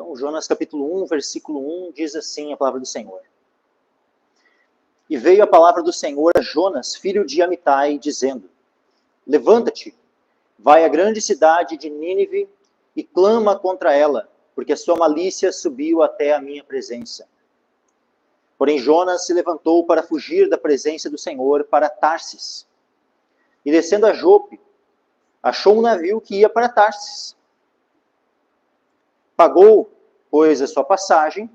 Então, Jonas capítulo 1, versículo 1, diz assim a palavra do Senhor. E veio a palavra do Senhor a Jonas, filho de Amitai, dizendo: Levanta-te, vai à grande cidade de Nínive e clama contra ela, porque a sua malícia subiu até a minha presença. Porém Jonas se levantou para fugir da presença do Senhor para Tarsis. E descendo a Jope, achou um navio que ia para Tarsis. Pagou, pois, a sua passagem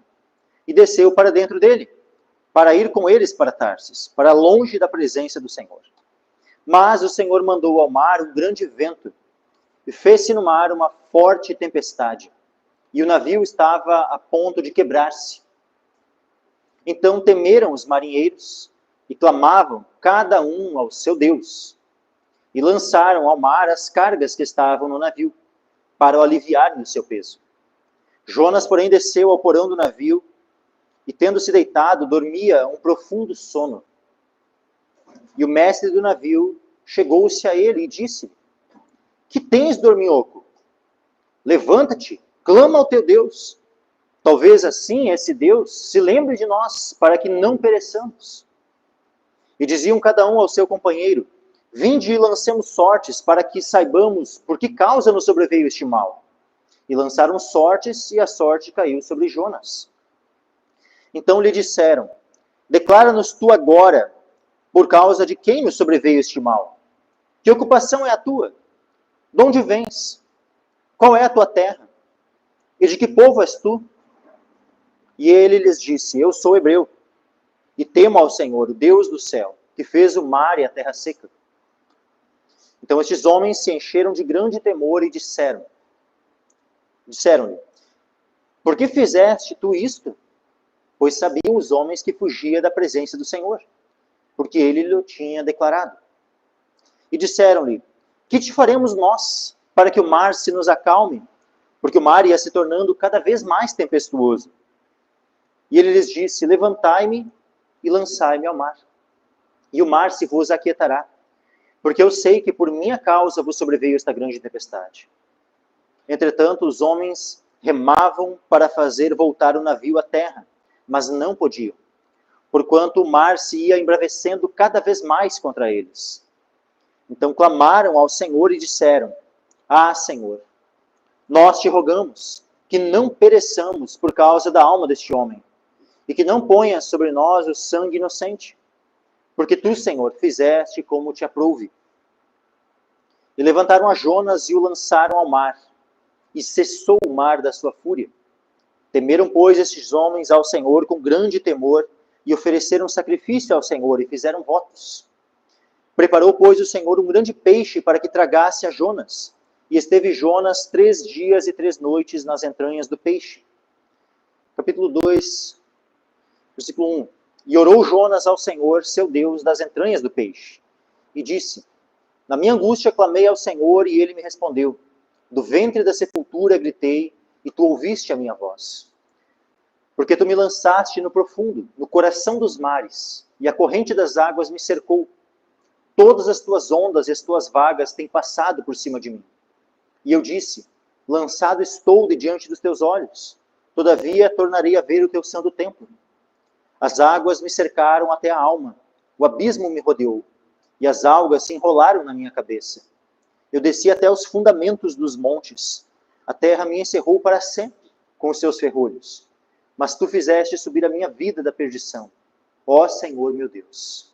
e desceu para dentro dele, para ir com eles para Tarsis, para longe da presença do Senhor. Mas o Senhor mandou ao mar um grande vento, e fez-se no mar uma forte tempestade, e o navio estava a ponto de quebrar-se. Então temeram os marinheiros, e clamavam cada um ao seu Deus, e lançaram ao mar as cargas que estavam no navio, para o aliviarem do seu peso. Jonas, porém, desceu ao porão do navio, e tendo-se deitado, dormia um profundo sono. E o mestre do navio chegou-se a ele e disse: Que tens, dorminhoco? Levanta-te, clama ao teu Deus. Talvez assim esse Deus se lembre de nós, para que não pereçamos. E diziam cada um ao seu companheiro: Vinde e lancemos sortes, para que saibamos por que causa nos sobreveio este mal. E lançaram sortes, e a sorte caiu sobre Jonas. Então lhe disseram: Declara-nos tu agora, por causa de quem nos sobreveio este mal. Que ocupação é a tua? De onde vens? Qual é a tua terra? E de que povo és tu? E ele lhes disse: Eu sou hebreu, e temo ao Senhor, o Deus do céu, que fez o mar e a terra seca. Então estes homens se encheram de grande temor e disseram-lhe: Por que fizeste tu isto? Pois sabiam os homens que fugia da presença do Senhor, porque ele lhe tinha declarado. E disseram-lhe: Que te faremos nós, para que o mar se nos acalme? Porque o mar ia se tornando cada vez mais tempestuoso. E ele lhes disse: Levantai-me e lançai-me ao mar, e o mar se vos aquietará, porque eu sei que por minha causa vos sobreveio esta grande tempestade. Entretanto, os homens remavam para fazer voltar o navio à terra, mas não podiam, porquanto o mar se ia embravecendo cada vez mais contra eles. Então clamaram ao Senhor e disseram: Ah, Senhor, nós te rogamos que não pereçamos por causa da alma deste homem, e que não ponhas sobre nós o sangue inocente, porque tu, Senhor, fizeste como te aprouve. E levantaram a Jonas e o lançaram ao mar, e cessou o mar da sua fúria. Temeram, pois, estes homens ao Senhor com grande temor, e ofereceram sacrifício ao Senhor, e fizeram votos. Preparou, pois, o Senhor um grande peixe para que tragasse a Jonas, e esteve Jonas 3 dias e 3 noites nas entranhas do peixe. Capítulo 2, versículo 1. E orou Jonas ao Senhor, seu Deus, das entranhas do peixe, e disse: Na minha angústia clamei ao Senhor, e ele me respondeu. Do ventre da sepultura gritei, e tu ouviste a minha voz. Porque tu me lançaste no profundo, no coração dos mares, e a corrente das águas me cercou. Todas as tuas ondas e as tuas vagas têm passado por cima de mim. E eu disse: Lançado estou de diante dos teus olhos, todavia tornarei a ver o teu santo templo. As águas me cercaram até a alma, o abismo me rodeou, e as algas se enrolaram na minha cabeça. Eu desci até os fundamentos dos montes, a terra me encerrou para sempre com os seus ferrolhos. Mas tu fizeste subir a minha vida da perdição, ó Senhor meu Deus.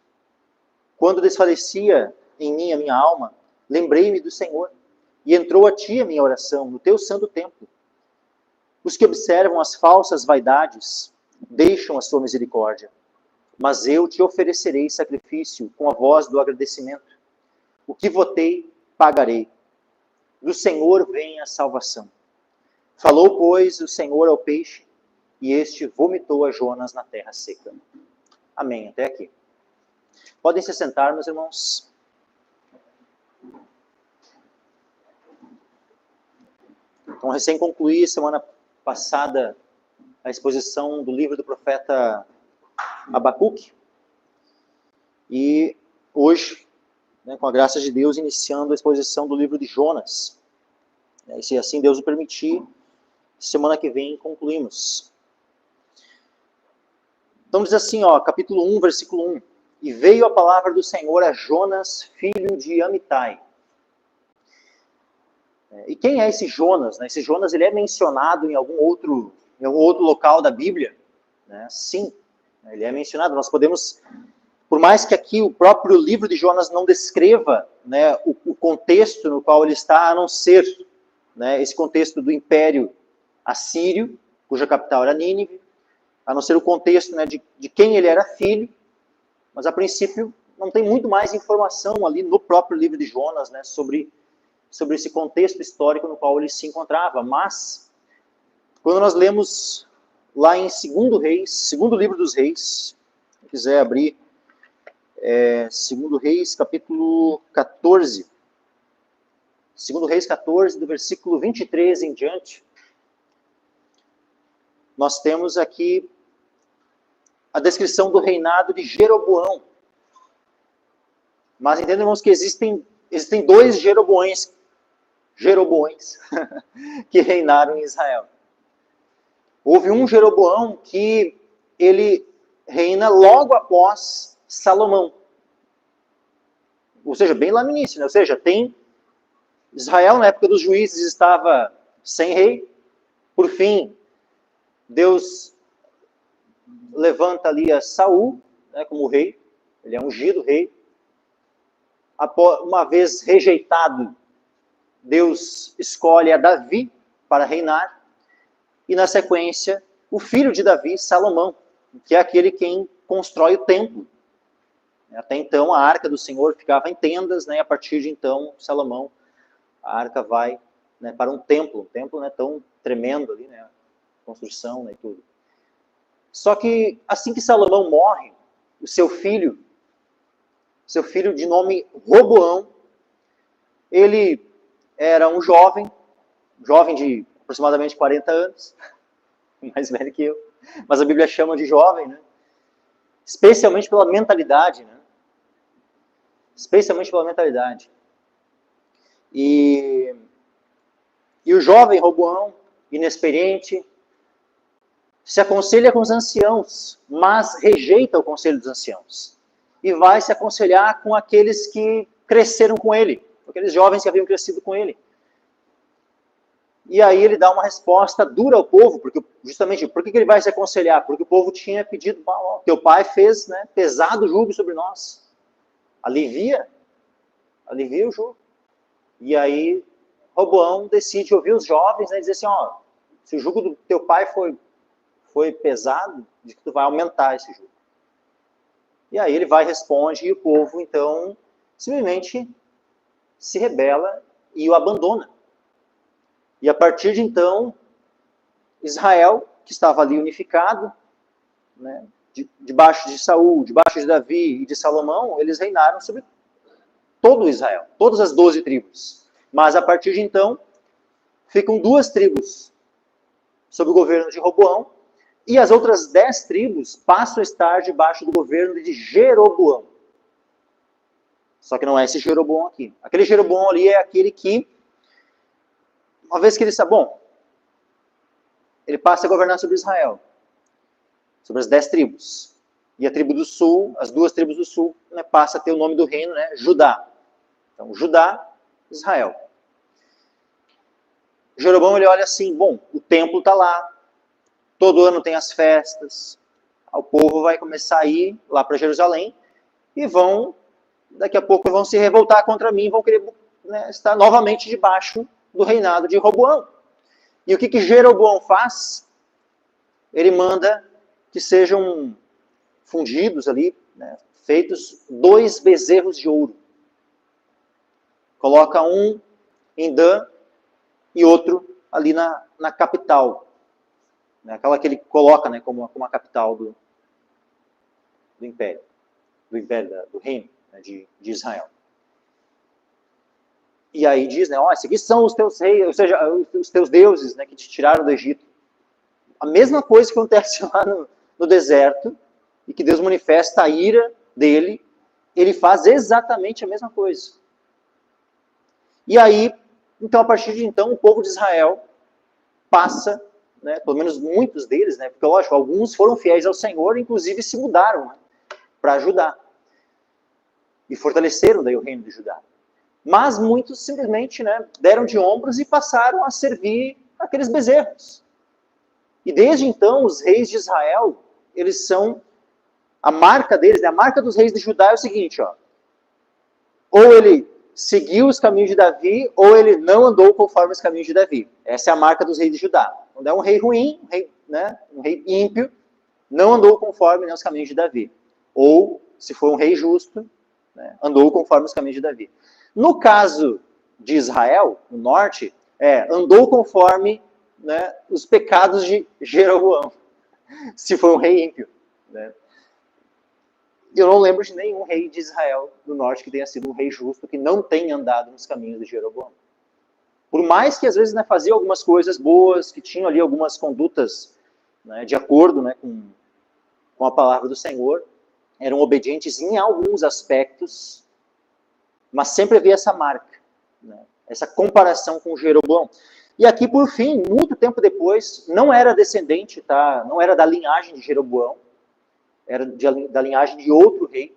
Quando desfalecia em mim a minha alma, lembrei-me do Senhor, e entrou a ti a minha oração no teu santo templo. Os que observam as falsas vaidades deixam a sua misericórdia, mas eu te oferecerei sacrifício com a voz do agradecimento. O que votei, pagarei. Do Senhor vem a salvação. Falou, pois, o Senhor ao peixe, e este vomitou a Jonas na terra seca. Amém. Até aqui. Podem se sentar, meus irmãos. Então, recém concluí semana passada a exposição do livro do profeta Abacuque. E hoje, com a graça de Deus, iniciando a exposição do livro de Jonas. E se assim Deus o permitir, Semana que vem concluímos. Então diz assim, ó, capítulo 1, versículo 1. E veio a palavra do Senhor a Jonas, filho de Amitai. E quem é esse Jonas? Né? Esse Jonas ele é mencionado em algum outro local da Bíblia? Né? Sim, ele é mencionado. Nós podemos, por mais que aqui o próprio livro de Jonas não descreva, né, o contexto no qual ele está, a não ser, né, esse contexto do Império Assírio, cuja capital era Nínive, a não ser o contexto, né, de quem ele era filho, mas a princípio não tem muito mais informação ali no próprio livro de Jonas, né, sobre esse contexto histórico no qual ele se encontrava. Mas, quando nós lemos lá em 2 Reis, segundo livro dos Reis, se quiser abrir, 2 Reis, capítulo 14. 2 Reis 14, do versículo 23 em diante, nós temos aqui a descrição do reinado de Jeroboão. Mas entendam, irmãos, que existem 2 Jeroboões que reinaram em Israel. Houve um Jeroboão que ele reina logo após Salomão. Ou seja, bem lá no início, né? Ou seja, tem Israel na época dos juízes estava sem rei. Por fim, Deus levanta ali a Saul, né, como rei. Ele é ungido rei. Uma vez rejeitado, Deus escolhe a Davi para reinar. E na sequência, o filho de Davi, Salomão, que é aquele quem constrói o templo. Até então, a arca do Senhor ficava em tendas, né? A partir de então, Salomão, a arca vai, né, para um templo né, tão tremendo ali, né, a construção, né, e tudo. Só que assim que Salomão morre, o seu filho de nome Roboão, ele era um jovem de aproximadamente 40 anos, mais velho que eu, mas a Bíblia chama de jovem, né? Especialmente pela mentalidade, né? Especialmente pela mentalidade. E o jovem Roboão, inexperiente, se aconselha com os anciãos, mas rejeita o conselho dos anciãos. E vai se aconselhar com aqueles que cresceram com ele, aqueles jovens que haviam crescido com ele. E aí ele dá uma resposta dura ao povo, porque justamente, por que ele vai se aconselhar? Porque o povo tinha pedido, teu pai fez, né, pesado jugo sobre nós. Alivia o jugo. E aí Roboão decide ouvir os jovens, né, e dizer assim, ó, se o jugo do teu pai foi pesado, diz que tu vai aumentar esse jugo. E aí ele vai, responde, e o povo, então, simplesmente se rebela e o abandona. E a partir de então, Israel, que estava ali unificado, né, debaixo de Saul, debaixo de Davi e de Salomão, eles reinaram sobre todo Israel, todas as 12 tribos. Mas a partir de então, ficam 2 tribos sob o governo de Roboão, e as outras 10 tribos passam a estar debaixo do governo de Jeroboão. Só que não é esse Jeroboão aqui. Aquele Jeroboão ali é aquele que, uma vez que ele está bom, ele passa a governar sobre Israel, sobre as 10 tribos. E a tribo do sul, as 2 tribos do sul, né, passa a ter o nome do reino, né, Judá. Então, Judá, Israel. Jeroboão, ele olha assim, bom, o templo está lá, todo ano tem as festas, o povo vai começar a ir lá para Jerusalém e daqui a pouco vão se revoltar contra mim, vão querer, né, estar novamente debaixo do reinado de Roboão. E o que Jeroboão faz? Ele manda que sejam fundidos ali, né, feitos 2 bezerros de ouro. Coloca um em Dan e outro ali na capital. Aquela que ele coloca, né, como a capital do império. Do reino, né, de Israel. E aí diz, né, esses aqui são os teus reis, ou seja, os teus deuses, né, que te tiraram do Egito. A mesma coisa que acontece lá no deserto, e que Deus manifesta a ira dele, ele faz exatamente a mesma coisa. E aí, então, a partir de então, o povo de Israel passa né, pelo menos muitos deles, né, porque lógico, alguns foram fiéis ao Senhor, inclusive se mudaram, né, para Judá. E fortaleceram daí o reino de Judá. Mas muitos simplesmente, né, deram de ombros e passaram a servir aqueles bezerros. E desde então, os reis de Israel, eles são, a marca deles, né, a marca dos reis de Judá é o seguinte, ó, ou ele seguiu os caminhos de Davi, ou ele não andou conforme os caminhos de Davi. Essa é a marca dos reis de Judá. Quando é um rei ruim, um rei ímpio, não andou conforme, né, os caminhos de Davi. Ou, se for um rei justo, né, andou conforme os caminhos de Davi. No caso de Israel, no norte, andou conforme, né, os pecados de Jeroboão, se for um rei ímpio. Né? Eu não lembro de nenhum rei de Israel do norte que tenha sido um rei justo, que não tenha andado nos caminhos de Jeroboão. Por mais que às vezes, né, fazia algumas coisas boas, que tinham ali algumas condutas, né, de acordo, né, com a palavra do Senhor, eram obedientes em alguns aspectos, mas sempre havia essa marca, né, essa comparação com Jeroboão. E aqui, por fim, muito tempo depois, não era descendente, tá? Não era da linhagem de Jeroboão, era da linhagem de outro rei.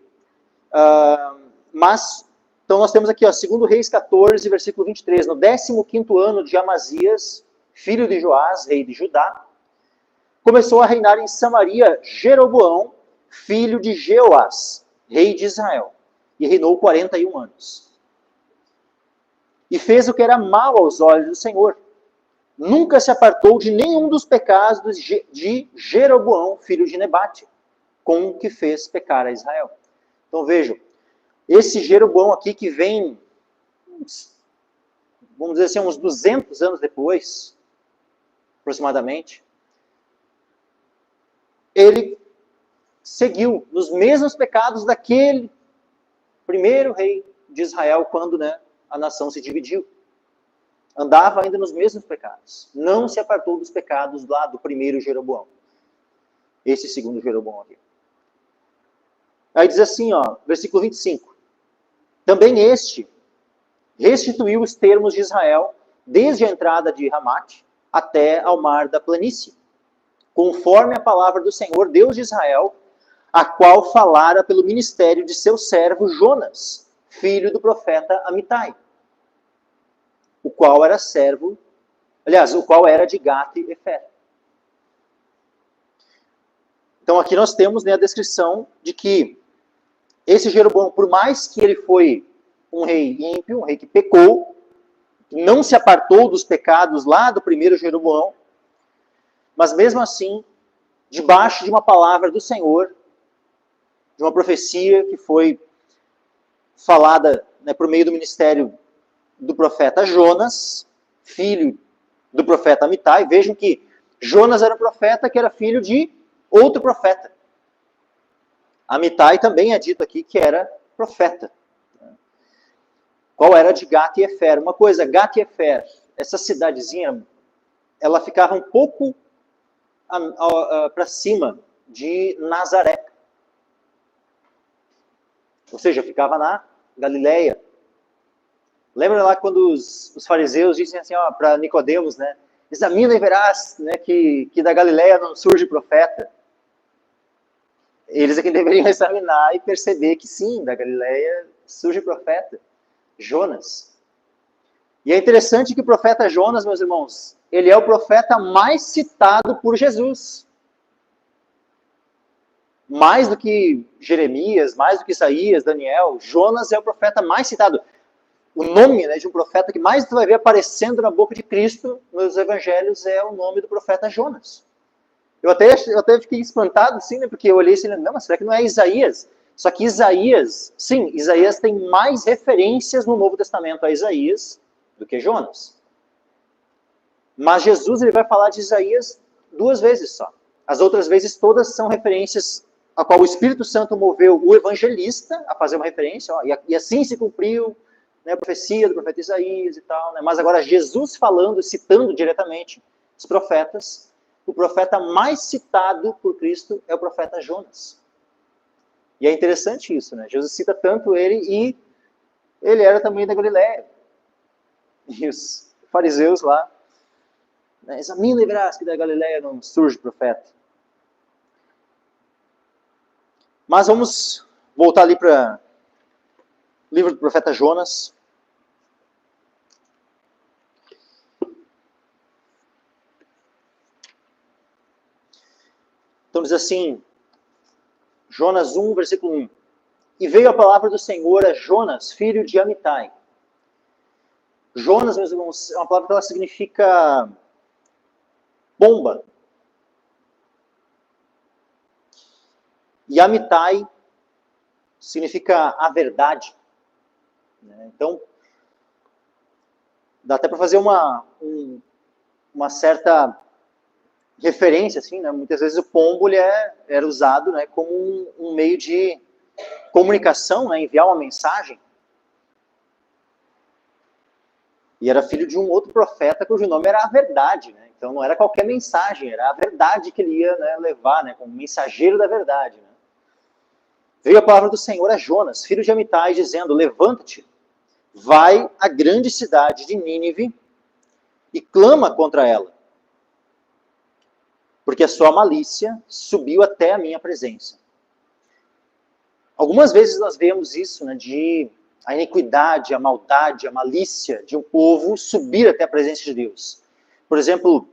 Mas, então nós temos aqui, ó, 2 Reis 14, versículo 23, no 15º ano de Amazias, filho de Joás, rei de Judá, começou a reinar em Samaria Jeroboão, filho de Jeoás, rei de Israel, e reinou 41 anos. E fez o que era mal aos olhos do Senhor. Nunca se apartou de nenhum dos pecados de Jeroboão, filho de Nebate, com o que fez pecar a Israel. Então vejam, esse Jeroboão aqui que vem, vamos dizer assim, uns 200 anos depois, aproximadamente, ele seguiu nos mesmos pecados daquele primeiro rei de Israel, quando, né, a nação se dividiu. Andava ainda nos mesmos pecados. Não se apartou dos pecados lá do primeiro Jeroboão. Esse segundo Jeroboão aqui. Aí diz assim, ó, versículo 25. Também este restituiu os termos de Israel desde a entrada de Ramate até ao mar da planície, conforme a palavra do Senhor, Deus de Israel, a qual falara pelo ministério de seu servo Jonas, filho do profeta Amitai, o qual era servo, aliás, o qual era de Gate-Efer. Então aqui nós temos, né, a descrição de que esse Jeroboão, por mais que ele foi um rei ímpio, um rei que pecou, não se apartou dos pecados lá do primeiro Jeroboão, mas mesmo assim, debaixo de uma palavra do Senhor, de uma profecia que foi falada, né, por meio do ministério do profeta Jonas, filho do profeta Amitai. Vejam que Jonas era um profeta que era filho de outro profeta. Amitai também é dito aqui que era profeta. Qual era de Gate-Efer? Uma coisa, Gate-Efer, essa cidadezinha, ela ficava um pouco para cima de Nazaré. Ou seja, ficava na Galileia. Lembra lá quando os fariseus dizem assim, para Nicodemos, né? Examina e verás, né, que da Galileia não surge profeta. Eles é que deveriam examinar e perceber que sim, da Galileia surge profeta. Jonas. E é interessante que o profeta Jonas, meus irmãos, ele é o profeta mais citado por Jesus. Mais do que Jeremias, mais do que Isaías, Daniel, Jonas é o profeta mais citado. O nome, né, de um profeta que mais tu vai ver aparecendo na boca de Cristo nos evangelhos é o nome do profeta Jonas. Eu até fiquei espantado, assim, né, porque eu olhei assim, não, mas será que não é Isaías? Só que Isaías, sim, Isaías tem mais referências no Novo Testamento a Isaías do que Jonas. Mas Jesus, ele vai falar de Isaías 2 vezes só. As outras vezes todas são referências a qual o Espírito Santo moveu o evangelista a fazer uma referência, e assim se cumpriu, né, a profecia do profeta Isaías e tal, né? Mas agora Jesus falando, citando diretamente os profetas, o profeta mais citado por Cristo é o profeta Jonas. E é interessante isso, né? Jesus cita tanto ele, e ele era também da Galileia. E os fariseus lá Né? Examina e verás que da Galileia não surge profeta. Mas vamos voltar ali para o livro do profeta Jonas. Então diz assim, Jonas 1, versículo 1. E veio a palavra do Senhor a Jonas, filho de Amitai. Jonas, meus irmãos, é uma palavra que ela significa bomba. E Amitai significa a verdade. Então, dá até para fazer uma certa referência, assim, né? Muitas vezes o pombo ele era usado, né, como um meio de comunicação, né, enviar uma mensagem. E era filho de um outro profeta cujo nome era a verdade, né? Então não era qualquer mensagem, era a verdade que ele ia, né, levar, né, como mensageiro da verdade. Né? Veio a palavra do Senhor a Jonas, filho de Amitai, dizendo, levanta-te, vai à grande cidade de Nínive e clama contra ela, porque a sua malícia subiu até a minha presença. Algumas vezes nós vemos isso, né, de a iniquidade, a maldade, a malícia de um povo subir até a presença de Deus. Por exemplo,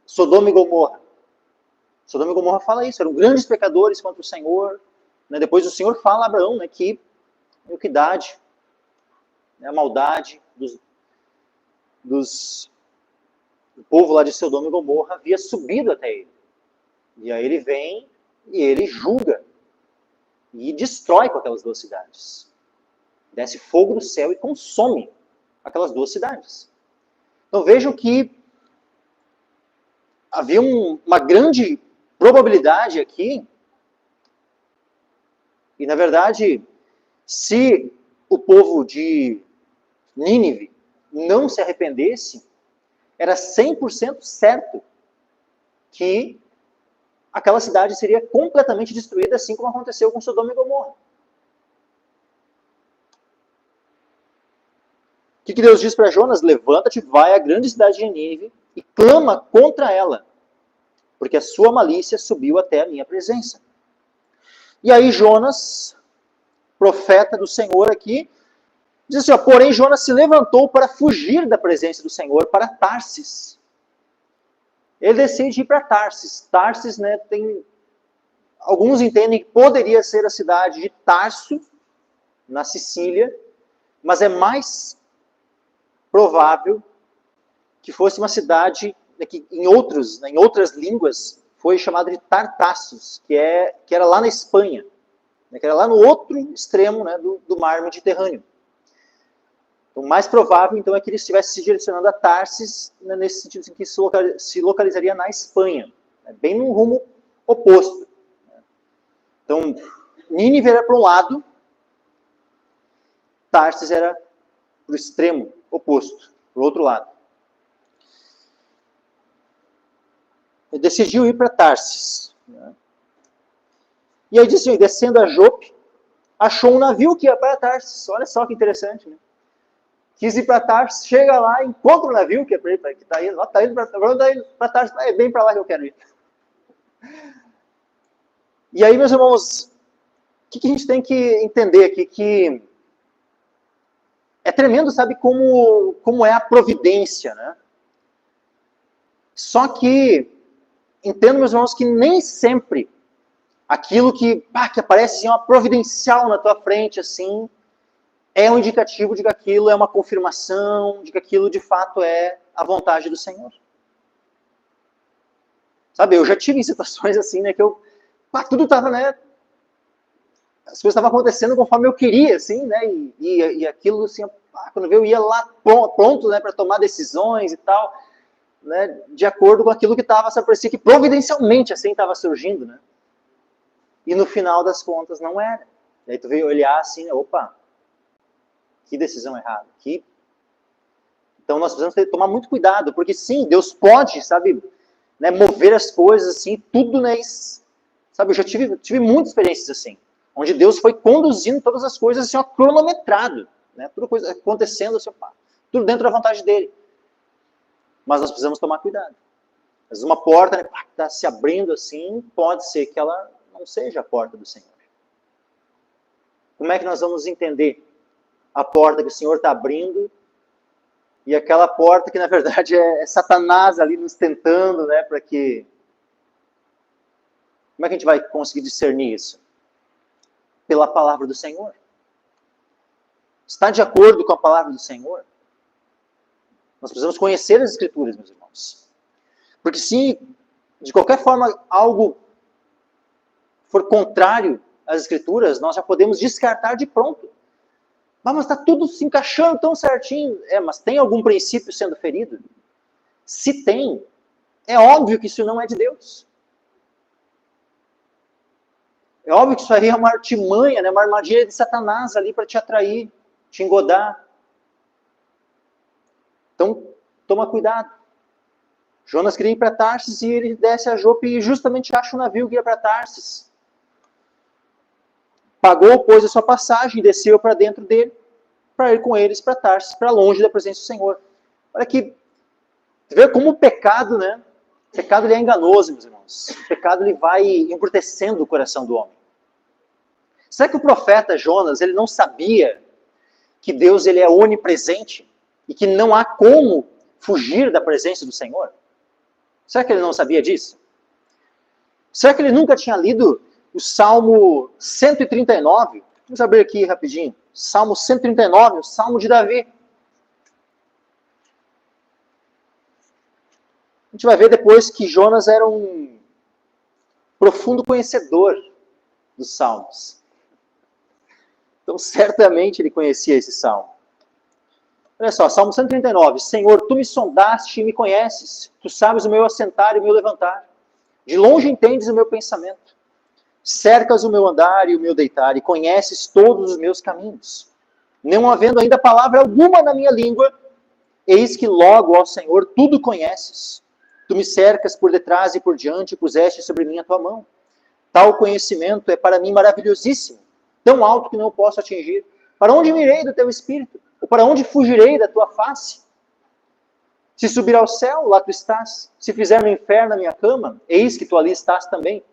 Sodoma e Gomorra. Sodoma e Gomorra fala isso, eram grandes pecadores contra o Senhor. Né? Depois o Senhor fala a Abraão, né, que a iniquidade, né, a maldade do povo lá de Sodoma e Gomorra havia subido até ele. E aí ele vem e ele julga e destrói com aquelas duas cidades. Desce fogo do céu e consome aquelas duas cidades. Então vejam que havia uma grande probabilidade aqui, e na verdade, se o povo de Nínive não se arrependesse, era 100% certo que aquela cidade seria completamente destruída, assim como aconteceu com Sodoma e Gomorra. O que Deus diz para Jonas? Levanta-te, vai à grande cidade de Nínive e clama contra ela, porque a sua malícia subiu até a minha presença. E aí Jonas, profeta do Senhor aqui, diz assim, ó, porém Jonas se levantou para fugir da presença do Senhor para Tarsis. Ele decide ir para Tarsis. Tarsis, né, alguns entendem que poderia ser a cidade de Tarso, na Sicília, mas é mais provável que fosse uma cidade que em outras línguas foi chamada de Tartassos, que era lá na Espanha, que era lá no outro extremo, né, do mar Mediterrâneo. O mais provável, então, é que ele estivesse se direcionando a Tarsis, né, nesse sentido em que se localizaria na Espanha, né, bem no rumo oposto. Então, Nínive era para um lado, Tarsis era para o extremo oposto, para o outro lado. Ele decidiu ir para Tarsis. Né? E aí disse, descendo a Jope, achou um navio que ia para Tarsis. Olha só que interessante, né? Quis ir para Tarsis, chega lá, encontra o navio que está indo para Tarsis, é bem para lá que eu quero ir. E aí, meus irmãos, o que a gente tem que entender aqui? Que é tremendo, sabe, como é a providência, né? Só que, entendo, meus irmãos, que nem sempre aquilo que aparece assim, uma providencial na tua frente, assim, é um indicativo de que aquilo é uma confirmação, de que aquilo de fato é a vontade do Senhor. Sabe, eu já tive situações assim, né, que tudo estava, né, as coisas estavam acontecendo conforme eu queria, assim, né, e aquilo, assim, quando eu ia lá pronto, né, para tomar decisões e tal, né, de acordo com aquilo que estava, parecia que providencialmente, assim, estava surgindo, né, e no final das contas não era. E aí tu veio olhar assim, né, opa, que decisão errada, Então nós precisamos tomar muito cuidado, porque sim, Deus pode, sabe, né, mover as coisas assim, tudo, né, sabe, eu já tive muitas experiências assim, onde Deus foi conduzindo todas as coisas assim, ó, cronometrado, né, tudo coisa acontecendo assim, tudo dentro da vontade dele. Mas nós precisamos tomar cuidado. Às vezes uma porta, né, está se abrindo assim, pode ser que ela não seja a porta do Senhor. Como é que nós vamos entender a porta que o Senhor está abrindo e aquela porta que na verdade é Satanás ali nos tentando, né, para que... Como é que a gente vai conseguir discernir isso? Pela palavra do Senhor. Está de acordo com a palavra do Senhor? Nós precisamos conhecer as Escrituras, meus irmãos. Porque se, de qualquer forma, algo for contrário às Escrituras, nós já podemos descartar de pronto. Mas está tudo se encaixando tão certinho. Mas tem algum princípio sendo ferido? Se tem, é óbvio que isso não é de Deus. É óbvio que isso aí é uma artimanha, né, uma armadilha de Satanás ali para te atrair, te engodar. Então, toma cuidado. Jonas queria ir para Tarsis e ele desce a Jope e justamente acha um navio que ia para Tarsis. Pagou, pôs a sua passagem e desceu para dentro dele, para ir com eles para Tarsis, para longe da presença do Senhor. Olha que, vê como o pecado, né? O pecado ele é enganoso, meus irmãos. O pecado ele vai embrutecendo o coração do homem. Será que o profeta Jonas ele não sabia que Deus ele é onipresente e que não há como fugir da presença do Senhor? Será que ele não sabia disso? Será que ele nunca tinha lido o Salmo 139? Vamos abrir aqui rapidinho. Salmo 139, o Salmo de Davi. A gente vai ver depois que Jonas era um profundo conhecedor dos Salmos. Então, certamente ele conhecia esse Salmo. Olha só, Salmo 139. Senhor, tu me sondaste e me conheces. Tu sabes o meu assentar e o meu levantar. De longe entendes o meu pensamento. Cercas o meu andar e o meu deitar e conheces todos os meus caminhos. Não havendo ainda palavra alguma na minha língua, eis que logo, ó Senhor, tudo conheces. Tu me cercas por detrás e por diante e puseste sobre mim a tua mão. Tal conhecimento é para mim maravilhosíssimo, tão alto que não posso atingir. Para onde me irei do teu espírito? Ou para onde fugirei da tua face? Se subir ao céu, lá tu estás. Se fizer no inferno a minha cama, eis que tu ali estás também.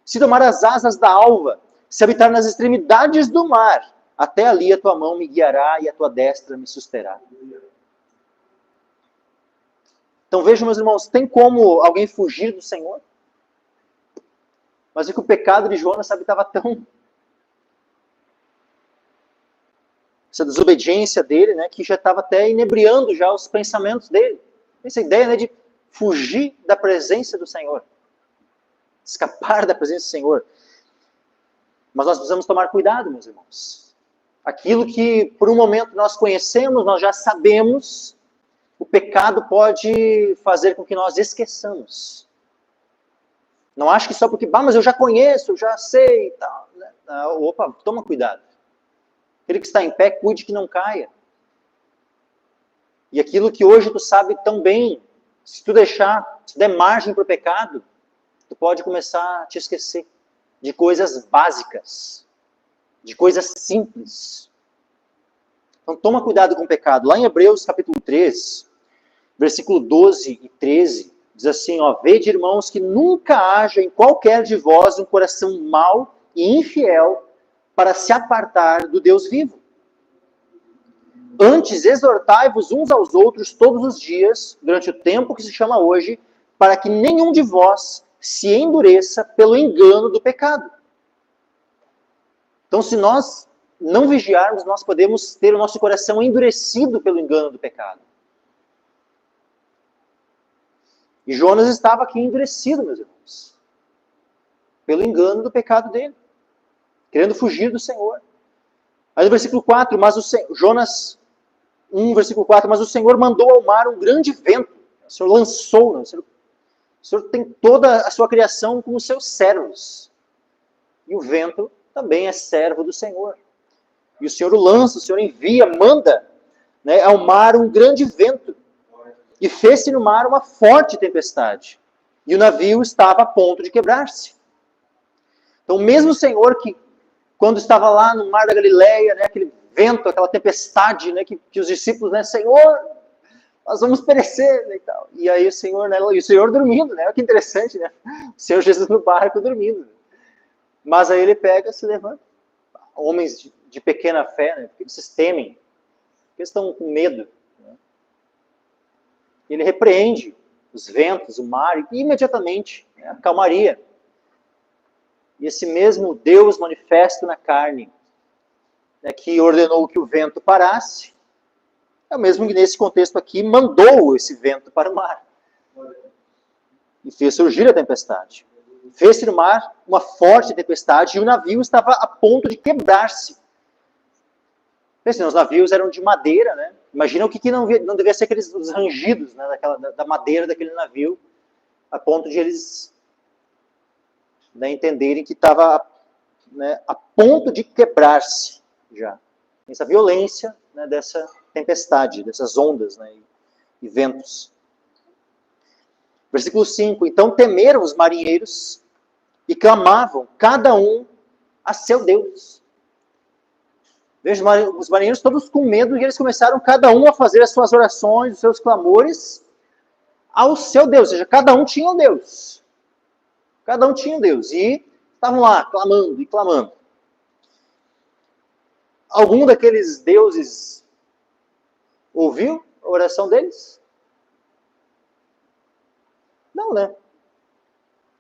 Se tomar as asas da alva, se habitar nas extremidades do mar, até ali a tua mão me guiará e a tua destra me susterá. Então vejam, meus irmãos, tem como alguém fugir do Senhor? Mas é que o pecado de Jonas, estava tão... Essa desobediência dele, né, que já estava até inebriando já os pensamentos dele. Essa ideia, né, de fugir da presença do Senhor. Escapar da presença do Senhor. Mas nós precisamos tomar cuidado, meus irmãos. Aquilo que por um momento nós conhecemos, nós já sabemos, o pecado pode fazer com que nós esqueçamos. Não acho que só porque, mas eu já conheço, eu já sei e tal. Opa, toma cuidado. Aquele que está em pé, cuide que não caia. E aquilo que hoje tu sabe tão bem, se tu deixar, se der margem para o pecado, tu pode começar a te esquecer de coisas básicas, de coisas simples. Então toma cuidado com o pecado. Lá em Hebreus capítulo 3, versículo 12 e 13, diz assim, ó, vede, irmãos, que nunca haja em qualquer de vós um coração mau e infiel para se apartar do Deus vivo. Antes, exortai-vos uns aos outros todos os dias, durante o tempo que se chama hoje, para que nenhum de vós se endureça pelo engano do pecado. Então, se nós não vigiarmos, nós podemos ter o nosso coração endurecido pelo engano do pecado. E Jonas estava aqui endurecido, meus irmãos, pelo engano do pecado dele, querendo fugir do Senhor. Aí no versículo 4, Jonas 1, versículo 4, mas o Senhor mandou ao mar um grande vento. O Senhor lançou, né? O Senhor tem toda a sua criação como seus servos. E o vento também é servo do Senhor. E o Senhor o lança, o Senhor envia, manda, né, ao mar um grande vento. E fez-se no mar uma forte tempestade. E o navio estava a ponto de quebrar-se. Então, mesmo o Senhor que, quando estava lá no mar da Galileia, né, aquele vento, aquela tempestade, né, que os discípulos, né, Senhor, nós vamos perecer, né, e tal. E aí o Senhor, né, e o Senhor dormindo, né, olha que interessante, né, o Senhor Jesus no barco dormindo. Mas aí ele pega, se levanta, homens de pequena fé, né, porque eles temem, porque eles estão com medo, né. Ele repreende os ventos, o mar, e imediatamente, né, a calmaria. E esse mesmo Deus manifesto na carne, né, que ordenou que o vento parasse, é o mesmo que nesse contexto aqui mandou esse vento para o mar. E fez surgir a tempestade. Fez-se no mar uma forte tempestade e o navio estava a ponto de quebrar-se. Pense, os navios eram de madeira, né? Imagina o que não devia ser aqueles os rangidos, né, da madeira daquele navio, a ponto de eles, né, entenderem que estava, né, a ponto de quebrar-se já. Essa violência, né, dessa tempestade, dessas ondas, né, e ventos. Versículo 5. Então temeram os marinheiros e clamavam, cada um a seu Deus. Veja, os marinheiros todos com medo, e eles começaram cada um a fazer as suas orações, os seus clamores ao seu Deus. Ou seja, cada um tinha um Deus. Cada um tinha um Deus. E estavam lá, clamando e clamando. Algum daqueles deuses ouviu a oração deles? Não, né?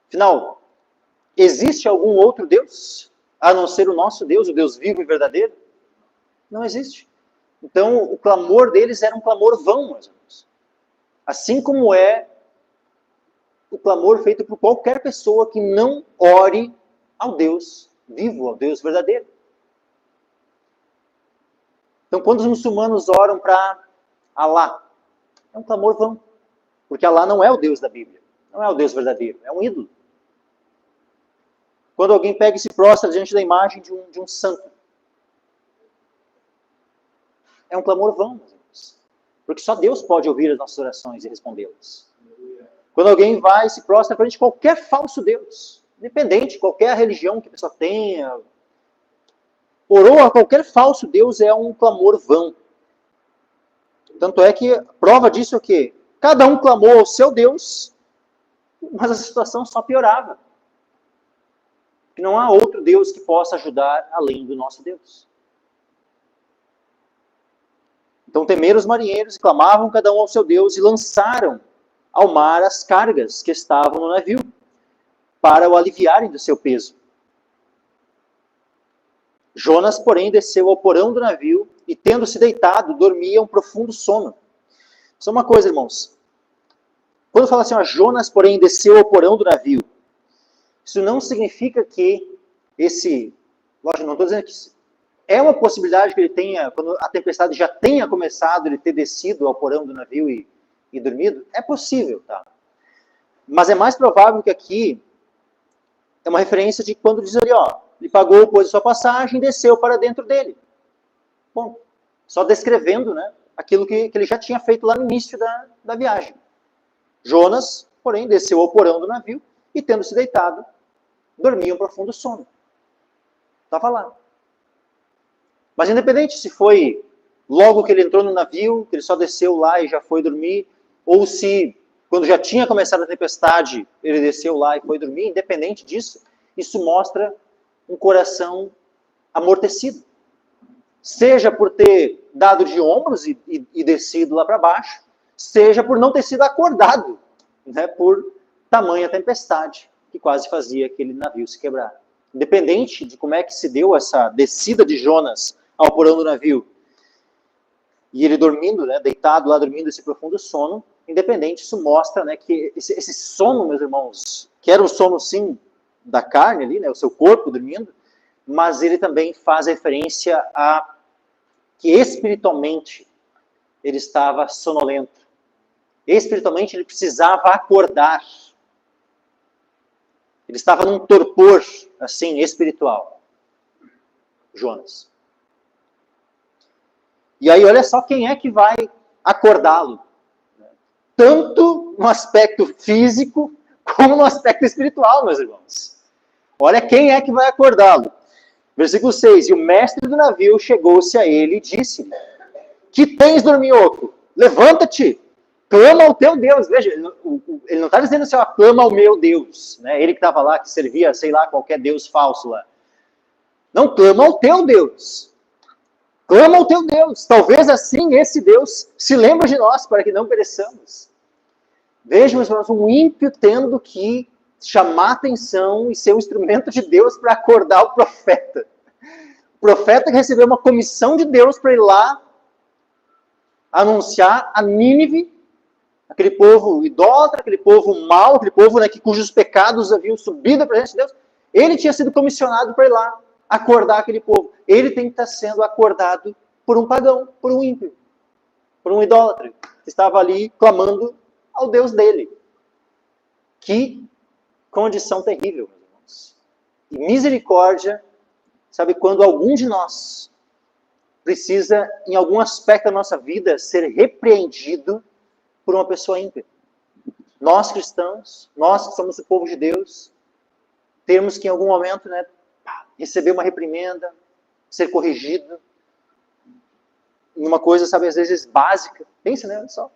Afinal, existe algum outro Deus, a não ser o nosso Deus, o Deus vivo e verdadeiro? Não existe. Então, o clamor deles era um clamor vão, meus irmãos. Assim como é o clamor feito por qualquer pessoa que não ore ao Deus vivo, ao Deus verdadeiro. Então, quando os muçulmanos oram para Alá, é um clamor vão. Porque Alá não é o Deus da Bíblia. Não é o Deus verdadeiro. É um ídolo. Quando alguém pega e se prostra diante da imagem de um santo, é um clamor vão, meus irmãos. Porque só Deus pode ouvir as nossas orações e respondê-las. Quando alguém vai e se prostra perante de qualquer falso Deus, independente de qualquer religião que a pessoa tenha, orou a qualquer falso Deus, é um clamor vão. Tanto é que a prova disso é o quê? Cada um clamou ao seu Deus, mas a situação só piorava. Porque não há outro Deus que possa ajudar além do nosso Deus. Então temeram os marinheiros e clamavam cada um ao seu Deus e lançaram ao mar as cargas que estavam no navio, para o aliviarem do seu peso. Jonas, porém, desceu ao porão do navio e, tendo-se deitado, dormia um profundo sono. Só uma coisa, irmãos. Quando fala assim, ó, Jonas, porém, desceu ao porão do navio, isso não significa que lógico, não estou dizendo que é uma possibilidade que ele tenha, quando a tempestade já tenha começado, ele ter descido ao porão do navio e dormido. É possível, tá? Mas é mais provável que aqui é uma referência de quando diz ali, ó, ele pagou, pôs a sua passagem e desceu para dentro dele. Bom, só descrevendo, né, aquilo que ele já tinha feito lá no início da viagem. Jonas, porém, desceu ao porão do navio e, tendo se deitado, dormia um profundo sono. Estava lá. Mas independente se foi logo que ele entrou no navio, que ele só desceu lá e já foi dormir, ou se, quando já tinha começado a tempestade, ele desceu lá e foi dormir, independente disso, isso mostra um coração amortecido. Seja por ter dado de ombros e descido lá para baixo, seja por não ter sido acordado, né, por tamanha tempestade que quase fazia aquele navio se quebrar. Independente de como é que se deu essa descida de Jonas ao porão do navio, e ele dormindo, né, deitado lá, dormindo esse profundo sono, independente, isso mostra, né, que esse sono, meus irmãos, que era um sono, sim, da carne ali, né, o seu corpo dormindo, mas ele também faz referência a que espiritualmente ele estava sonolento. Espiritualmente ele precisava acordar. Ele estava num torpor, assim, espiritual. Jonas. E aí, olha só quem é que vai acordá-lo. Tanto no aspecto físico, como no aspecto espiritual, meus irmãos. Olha quem é que vai acordá-lo. Versículo 6. E o mestre do navio chegou-se a ele e disse: Que tens, dorminhoco? Levanta-te Clama ao teu Deus. Veja, ele não está dizendo assim, ó, clama ao meu Deus. Né? Ele que estava lá, que servia, sei lá, qualquer Deus falso lá. Não, clama ao teu Deus. Clama ao teu Deus. Talvez assim esse Deus se lembre de nós para que não pereçamos. Vejam, meus irmãos, um ímpio tendo que chamar atenção e ser um instrumento de Deus para acordar o profeta. O profeta que recebeu uma comissão de Deus para ir lá anunciar a Nínive, aquele povo idólatra, aquele povo mau, aquele povo, né, cujos pecados haviam subido à presença de Deus. Ele tinha sido comissionado para ir lá acordar aquele povo. Ele tem que estar sendo acordado por um pagão, por um ímpio, por um idólatra, que estava ali clamando ao Deus dele. Que condição terrível, meus irmãos. E misericórdia, sabe, quando algum de nós precisa, em algum aspecto da nossa vida, ser repreendido por uma pessoa ímpia. Nós cristãos, nós que somos o povo de Deus, temos que em algum momento, né, receber uma reprimenda, ser corrigido, em uma coisa, sabe, às vezes básica. Pensa, né, olha só.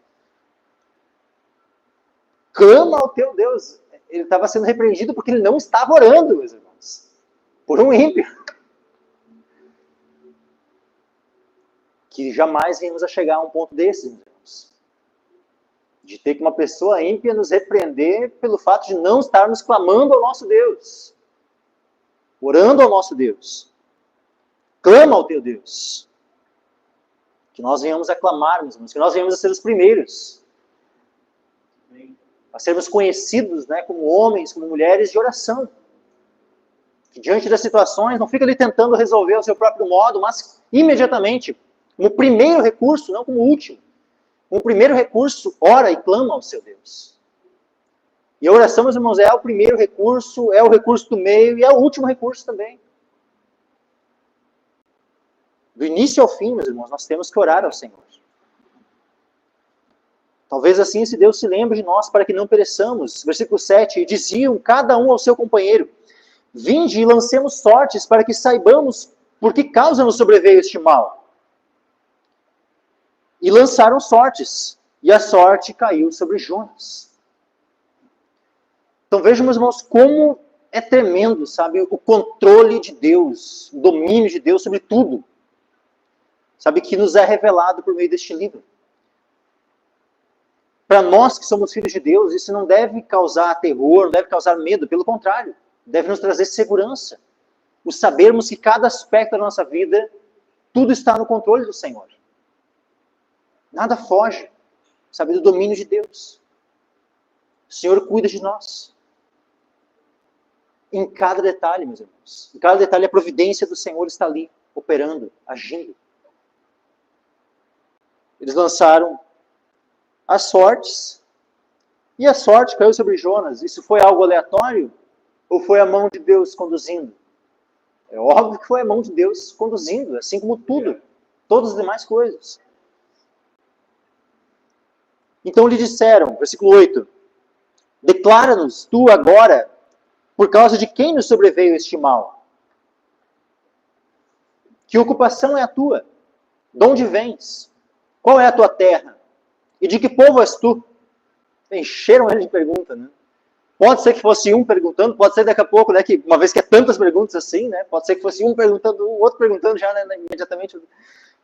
Clama ao teu Deus. Ele estava sendo repreendido porque ele não estava orando, meus irmãos. Por um ímpio. Que jamais venhamos a chegar a um ponto desse, meus irmãos. De ter que uma pessoa ímpia nos repreender pelo fato de não estarmos clamando ao nosso Deus. Orando ao nosso Deus. Clama ao teu Deus. Que nós venhamos a clamar, meus irmãos. Que nós venhamos a ser os primeiros. A sermos conhecidos, né, como homens, como mulheres de oração. Que diante das situações não fica ali tentando resolver ao seu próprio modo, mas imediatamente, como primeiro recurso, não como último. Como primeiro recurso, ora e clama ao seu Deus. E a oração, meus irmãos, é o primeiro recurso, é o recurso do meio e é o último recurso também. Do início ao fim, meus irmãos, nós temos que orar ao Senhor. Talvez assim esse Deus se lembre de nós para que não pereçamos. Versículo 7, e diziam cada um ao seu companheiro, vinde e lancemos sortes para que saibamos por que causa nos sobreveio este mal. E lançaram sortes, e a sorte caiu sobre Jonas. Então vejam, meus irmãos, como é tremendo, sabe, o controle de Deus, o domínio de Deus sobre tudo. Sabe, que nos é revelado por meio deste livro. Para nós que somos filhos de Deus, isso não deve causar terror, não deve causar medo, pelo contrário, deve nos trazer segurança. O sabermos que cada aspecto da nossa vida, tudo está no controle do Senhor. Nada foge, sabe, do domínio de Deus. O Senhor cuida de nós. Em cada detalhe, meus irmãos. Em cada detalhe, a providência do Senhor está ali, operando, agindo. Eles lançaram as sortes, e a sorte caiu sobre Jonas. Isso foi algo aleatório? Ou foi a mão de Deus conduzindo? É óbvio que foi a mão de Deus conduzindo, assim como tudo, todas as demais coisas. Então lhe disseram, versículo 8, declara-nos tu agora, por causa de quem nos sobreveio este mal? Que ocupação é a tua? De onde vens? Qual é a tua terra? E de que povo és tu? Encheram ele de perguntas, né? Pode ser que fosse um perguntando, pode ser daqui a pouco, né, que uma vez que é tantas perguntas assim, né, pode ser que fosse um perguntando, o outro perguntando já, né, imediatamente.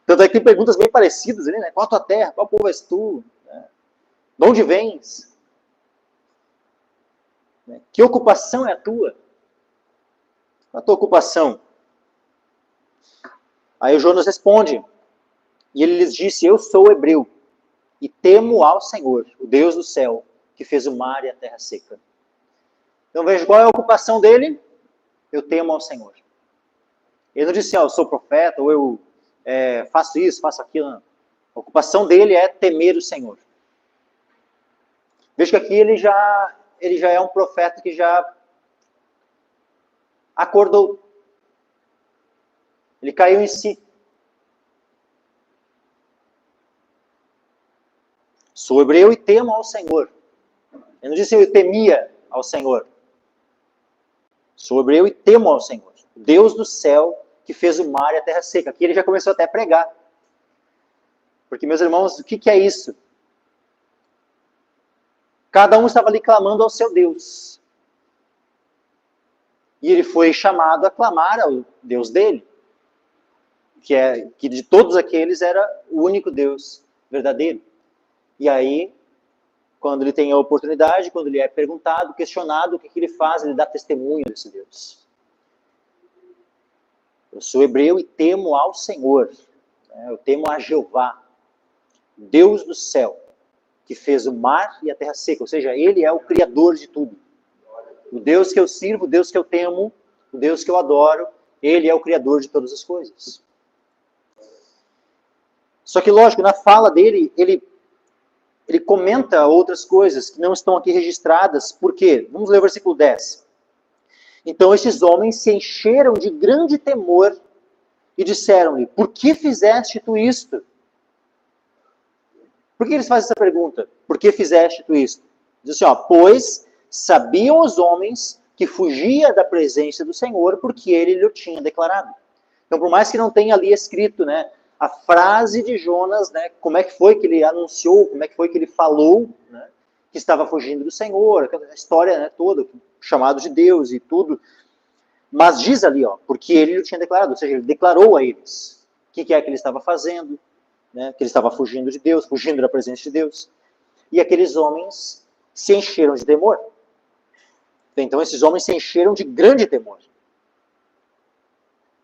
Tanto é que tem perguntas bem parecidas ali, né? Qual a tua terra? Qual povo és tu? De onde vens? Que ocupação é a tua? A tua ocupação? Aí o Jonas responde, e ele lhes disse, eu sou hebreu, e temo ao Senhor, o Deus do céu, que fez o mar e a terra seca. Então veja qual é a ocupação dele. Eu temo ao Senhor. Ele não disse assim, eu sou profeta, ou eu faço isso, faço aquilo. Não. A ocupação dele é temer o Senhor. Veja que aqui ele já é um profeta que já acordou. Ele caiu em si. Sou hebreu e temo ao Senhor. Ele não disse eu temia ao Senhor. Sou hebreu e temo ao Senhor. Deus do céu que fez o mar e a terra seca. Aqui ele já começou até a pregar. Porque, meus irmãos, o que é isso? Cada um estava ali clamando ao seu Deus. E ele foi chamado a clamar ao Deus dele, que de todos aqueles era o único Deus verdadeiro. E aí, quando ele tem a oportunidade, quando ele é perguntado, questionado, o que ele faz? Ele dá testemunho desse Deus. Eu sou hebreu e temo ao Senhor. Eu temo a Jeová, Deus do céu, que fez o mar e a terra seca. Ou seja, ele é o criador de tudo. O Deus que eu sirvo, o Deus que eu temo, o Deus que eu adoro, ele é o criador de todas as coisas. Só que, lógico, na fala dele, ele comenta outras coisas que não estão aqui registradas. Por quê? Vamos ler o versículo 10. Então estes homens se encheram de grande temor e disseram-lhe, por que fizeste tu isto? Por que eles fazem essa pergunta? Por que fizeste tu isto? Diz assim, pois sabiam os homens que fugia da presença do Senhor porque ele lhe tinha declarado. Então, por mais que não tenha ali escrito, né, a frase de Jonas, né, como é que foi que ele anunciou, como é que foi que ele falou, né, que estava fugindo do Senhor, aquela história, né, toda, chamado de Deus e tudo. Mas diz ali, porque ele lhe tinha declarado, ou seja, ele declarou a eles o que é que ele estava fazendo, né, que ele estava fugindo de Deus, fugindo da presença de Deus. E aqueles homens se encheram de temor. Então esses homens se encheram de grande temor.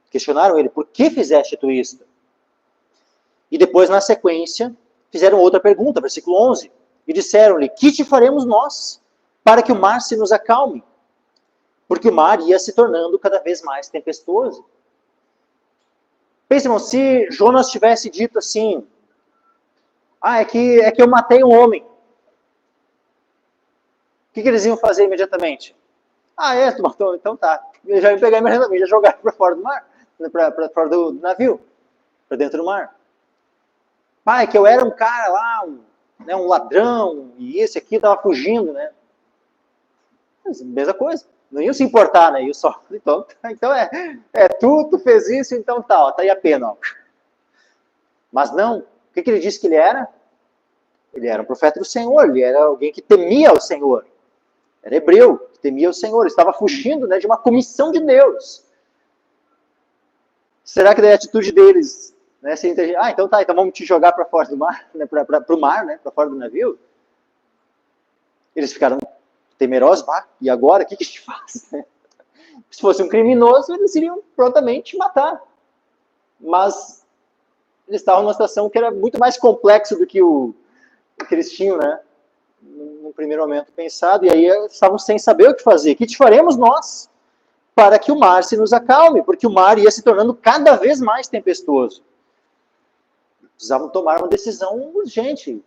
Questionaram ele, por que fizeste tu isto? E depois, na sequência, fizeram outra pergunta, versículo 11. E disseram-lhe, que te faremos nós, para que o mar se nos acalme? Porque o mar ia se tornando cada vez mais tempestuoso. Pensa, irmão, se Jonas tivesse dito assim, é que eu matei um homem. O que eles iam fazer imediatamente? Tu matou? Então tá. Eu já ia pegar imediatamente, já jogar para fora do mar, para fora do navio, para dentro do mar. É que eu era um cara lá, um ladrão, e esse aqui estava fugindo, né? Mesma coisa. Não iam se importar, né? Então tu fez isso, então tá aí a pena. Mas não. O que ele disse que ele era? Ele era um profeta do Senhor, ele era alguém que temia o Senhor. Era hebreu, que temia o Senhor. Ele estava fugindo, né, de uma comissão de Deus. Será que daí a atitude deles, né, se então tá, então vamos te jogar para fora do mar, né, para o mar, né, para fora do navio? Eles ficaram temerosos, e agora, o que a gente faz? Se fosse um criminoso, eles iriam prontamente matar. Mas eles estavam numa situação que era muito mais complexa do que o que eles tinham, né, no primeiro momento pensado, e aí estavam sem saber o que fazer. O que te faremos nós para que o mar se nos acalme? Porque o mar ia se tornando cada vez mais tempestuoso. Precisavam tomar uma decisão urgente.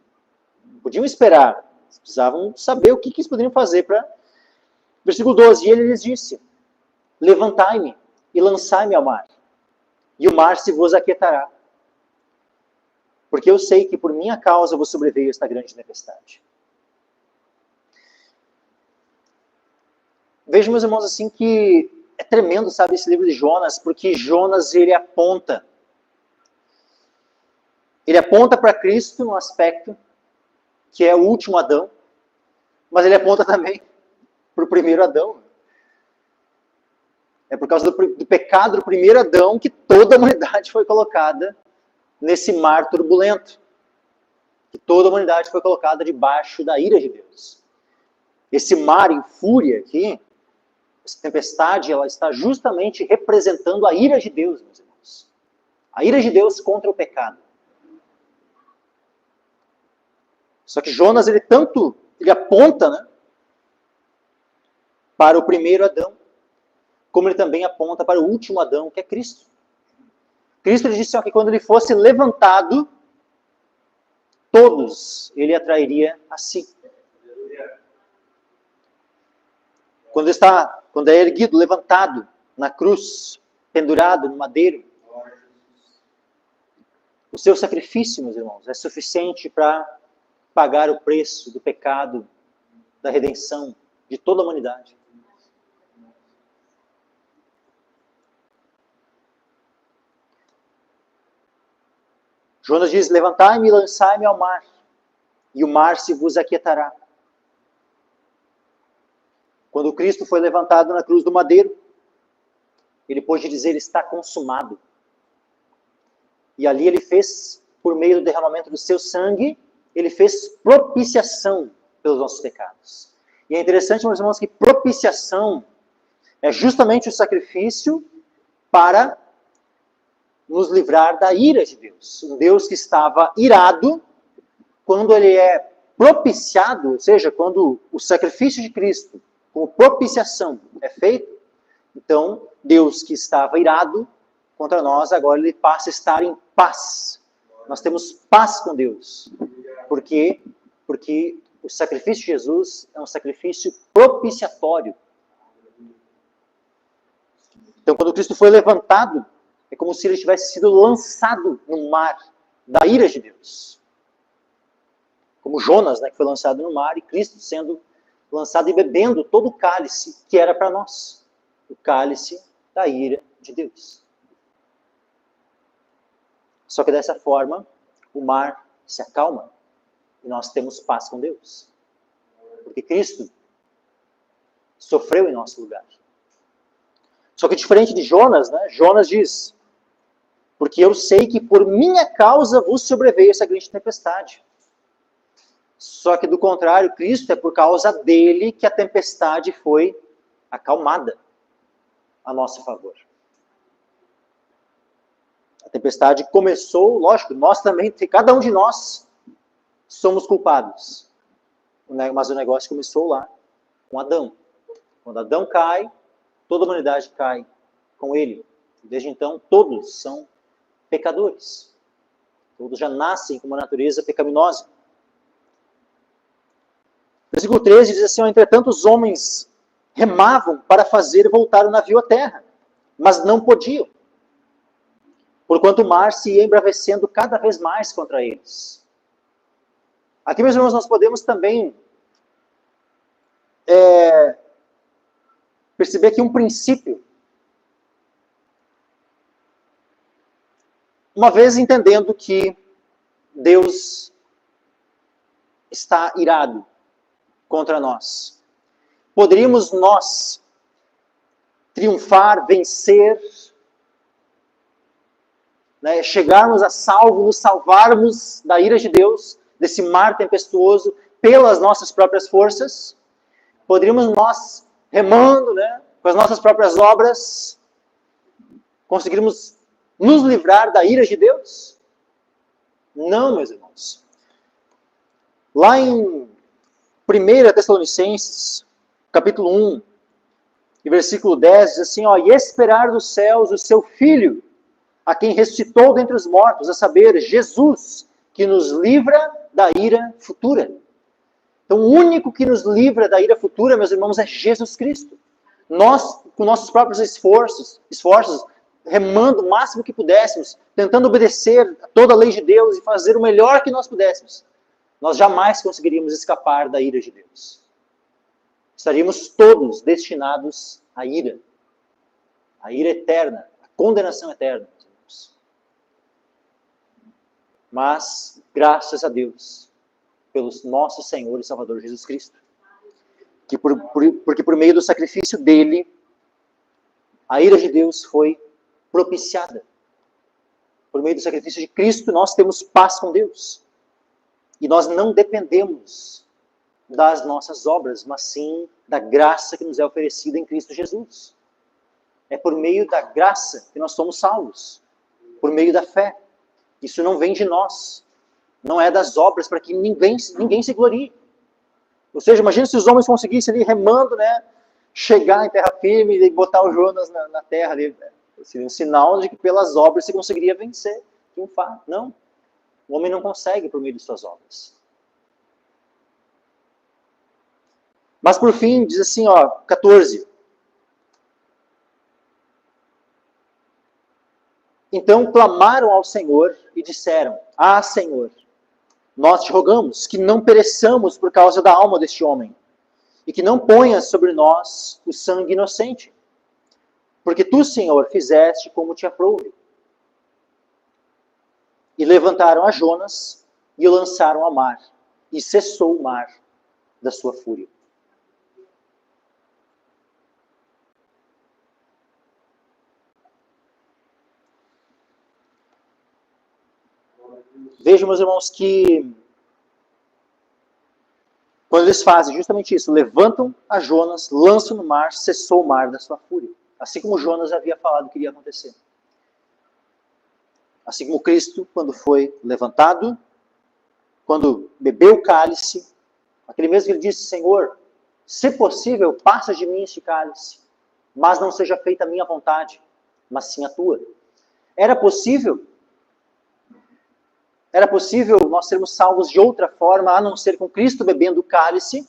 Não podiam esperar. Precisavam saber o que eles poderiam fazer para... Versículo 12. E ele lhes disse, levantai-me e lançai-me ao mar, e o mar se vos aquietará. Porque eu sei que por minha causa vos sobreveio esta grande tempestade. Vejo, meus irmãos, assim, que é tremendo, sabe, esse livro de Jonas, porque Jonas, ele aponta para Cristo no aspecto que é o último Adão, mas ele aponta também para o primeiro Adão. É por causa do pecado do primeiro Adão que toda a humanidade foi colocada nesse mar turbulento. Que toda a humanidade foi colocada debaixo da ira de Deus. Esse mar em fúria aqui, essa tempestade, ela está justamente representando a ira de Deus, meus irmãos. A ira de Deus contra o pecado. Só que Jonas, ele aponta, né, para o primeiro Adão, como ele também aponta para o último Adão, que é Cristo. Cristo, ele disse que quando ele fosse levantado, todos ele atrairia a si. Quando é erguido, levantado na cruz, pendurado no madeiro, o seu sacrifício, meus irmãos, é suficiente para pagar o preço do pecado, da redenção de toda a humanidade. Jonas diz, levantai-me e lançai-me ao mar, e o mar se vos aquietará. Quando Cristo foi levantado na cruz do madeiro, ele pôde dizer, está consumado. E ali ele fez, por meio do derramamento do seu sangue, ele fez propiciação pelos nossos pecados. E é interessante, meus irmãos, que propiciação é justamente o sacrifício para nos livrar da ira de Deus. Um Deus que estava irado, quando ele é propiciado, ou seja, quando o sacrifício de Cristo, como propiciação, é feito, então Deus que estava irado contra nós, agora ele passa a estar em paz. Nós temos paz com Deus. Por quê? Porque o sacrifício de Jesus é um sacrifício propiciatório. Então, quando Cristo foi levantado, é como se ele tivesse sido lançado no mar da ira de Deus. Como Jonas, né, que foi lançado no mar, e Cristo sendo lançado e bebendo todo o cálice que era para nós. O cálice da ira de Deus. Só que dessa forma, o mar se acalma e nós temos paz com Deus. Porque Cristo sofreu em nosso lugar. Só que diferente de Jonas, né, Jonas diz, porque eu sei que por minha causa vos sobreveio essa grande tempestade. Só que do contrário, Cristo é por causa dele que a tempestade foi acalmada a nosso favor. A tempestade começou, lógico, nós também, cada um de nós somos culpados. Mas o negócio começou lá, com Adão. Quando Adão cai, toda a humanidade cai com ele. Desde então, todos são pecadores. Todos já nascem com uma natureza pecaminosa. Versículo 13 diz assim, entretanto os homens remavam para fazer voltar o navio à terra, mas não podiam, porquanto o mar se ia embravecendo cada vez mais contra eles. Aqui, meus irmãos, nós podemos também perceber aqui um princípio. Uma vez entendendo que Deus está irado contra nós, poderíamos nós triunfar, vencer, né, chegarmos a salvo, nos salvarmos da ira de Deus, desse mar tempestuoso, pelas nossas próprias forças? Poderíamos nós, remando, né, com as nossas próprias obras, conseguirmos nos livrar da ira de Deus? Não, meus irmãos. Lá em 1 Tessalonicenses, capítulo 1, e versículo 10, diz assim, e esperar dos céus o seu Filho, a quem ressuscitou dentre os mortos, a saber, Jesus, que nos livra da ira futura. Então, o único que nos livra da ira futura, meus irmãos, é Jesus Cristo. Nós, com nossos próprios esforços, remando o máximo que pudéssemos, tentando obedecer a toda a lei de Deus e fazer o melhor que nós pudéssemos, nós jamais conseguiríamos escapar da ira de Deus. Estaríamos todos destinados à ira eterna, à condenação eterna. Mas, graças a Deus, pelo nosso Senhor e Salvador Jesus Cristo, porque por meio do sacrifício dele, a ira de Deus foi propiciada. Por meio do sacrifício de Cristo, nós temos paz com Deus. E nós não dependemos das nossas obras, mas sim da graça que nos é oferecida em Cristo Jesus. É por meio da graça que nós somos salvos. Por meio da fé. Isso não vem de nós. Não é das obras para que ninguém se glorie. Ou seja, imagina se os homens conseguissem ali remando, né, chegar em terra firme e botar o Jonas na terra ali. Seria um sinal de que pelas obras se conseguiria vencer, triunfar. Não. O homem não consegue por meio de suas obras. Mas por fim, diz assim, 14. Então clamaram ao Senhor e disseram, Senhor, nós te rogamos que não pereçamos por causa da alma deste homem, e que não ponhas sobre nós o sangue inocente, porque tu, Senhor, fizeste como te aprouve. E levantaram a Jonas e o lançaram ao mar, e cessou o mar da sua fúria. Vejam, meus irmãos, que quando eles fazem justamente isso, levantam a Jonas, lançam no mar, cessou o mar da sua fúria. Assim como Jonas havia falado que iria acontecer. Assim como Cristo, quando foi levantado, quando bebeu o cálice, aquele mesmo que ele disse, Senhor, se possível, passa de mim este cálice, mas não seja feita a minha vontade, mas sim a tua. Era possível nós sermos salvos de outra forma, a não ser com Cristo bebendo o cálice?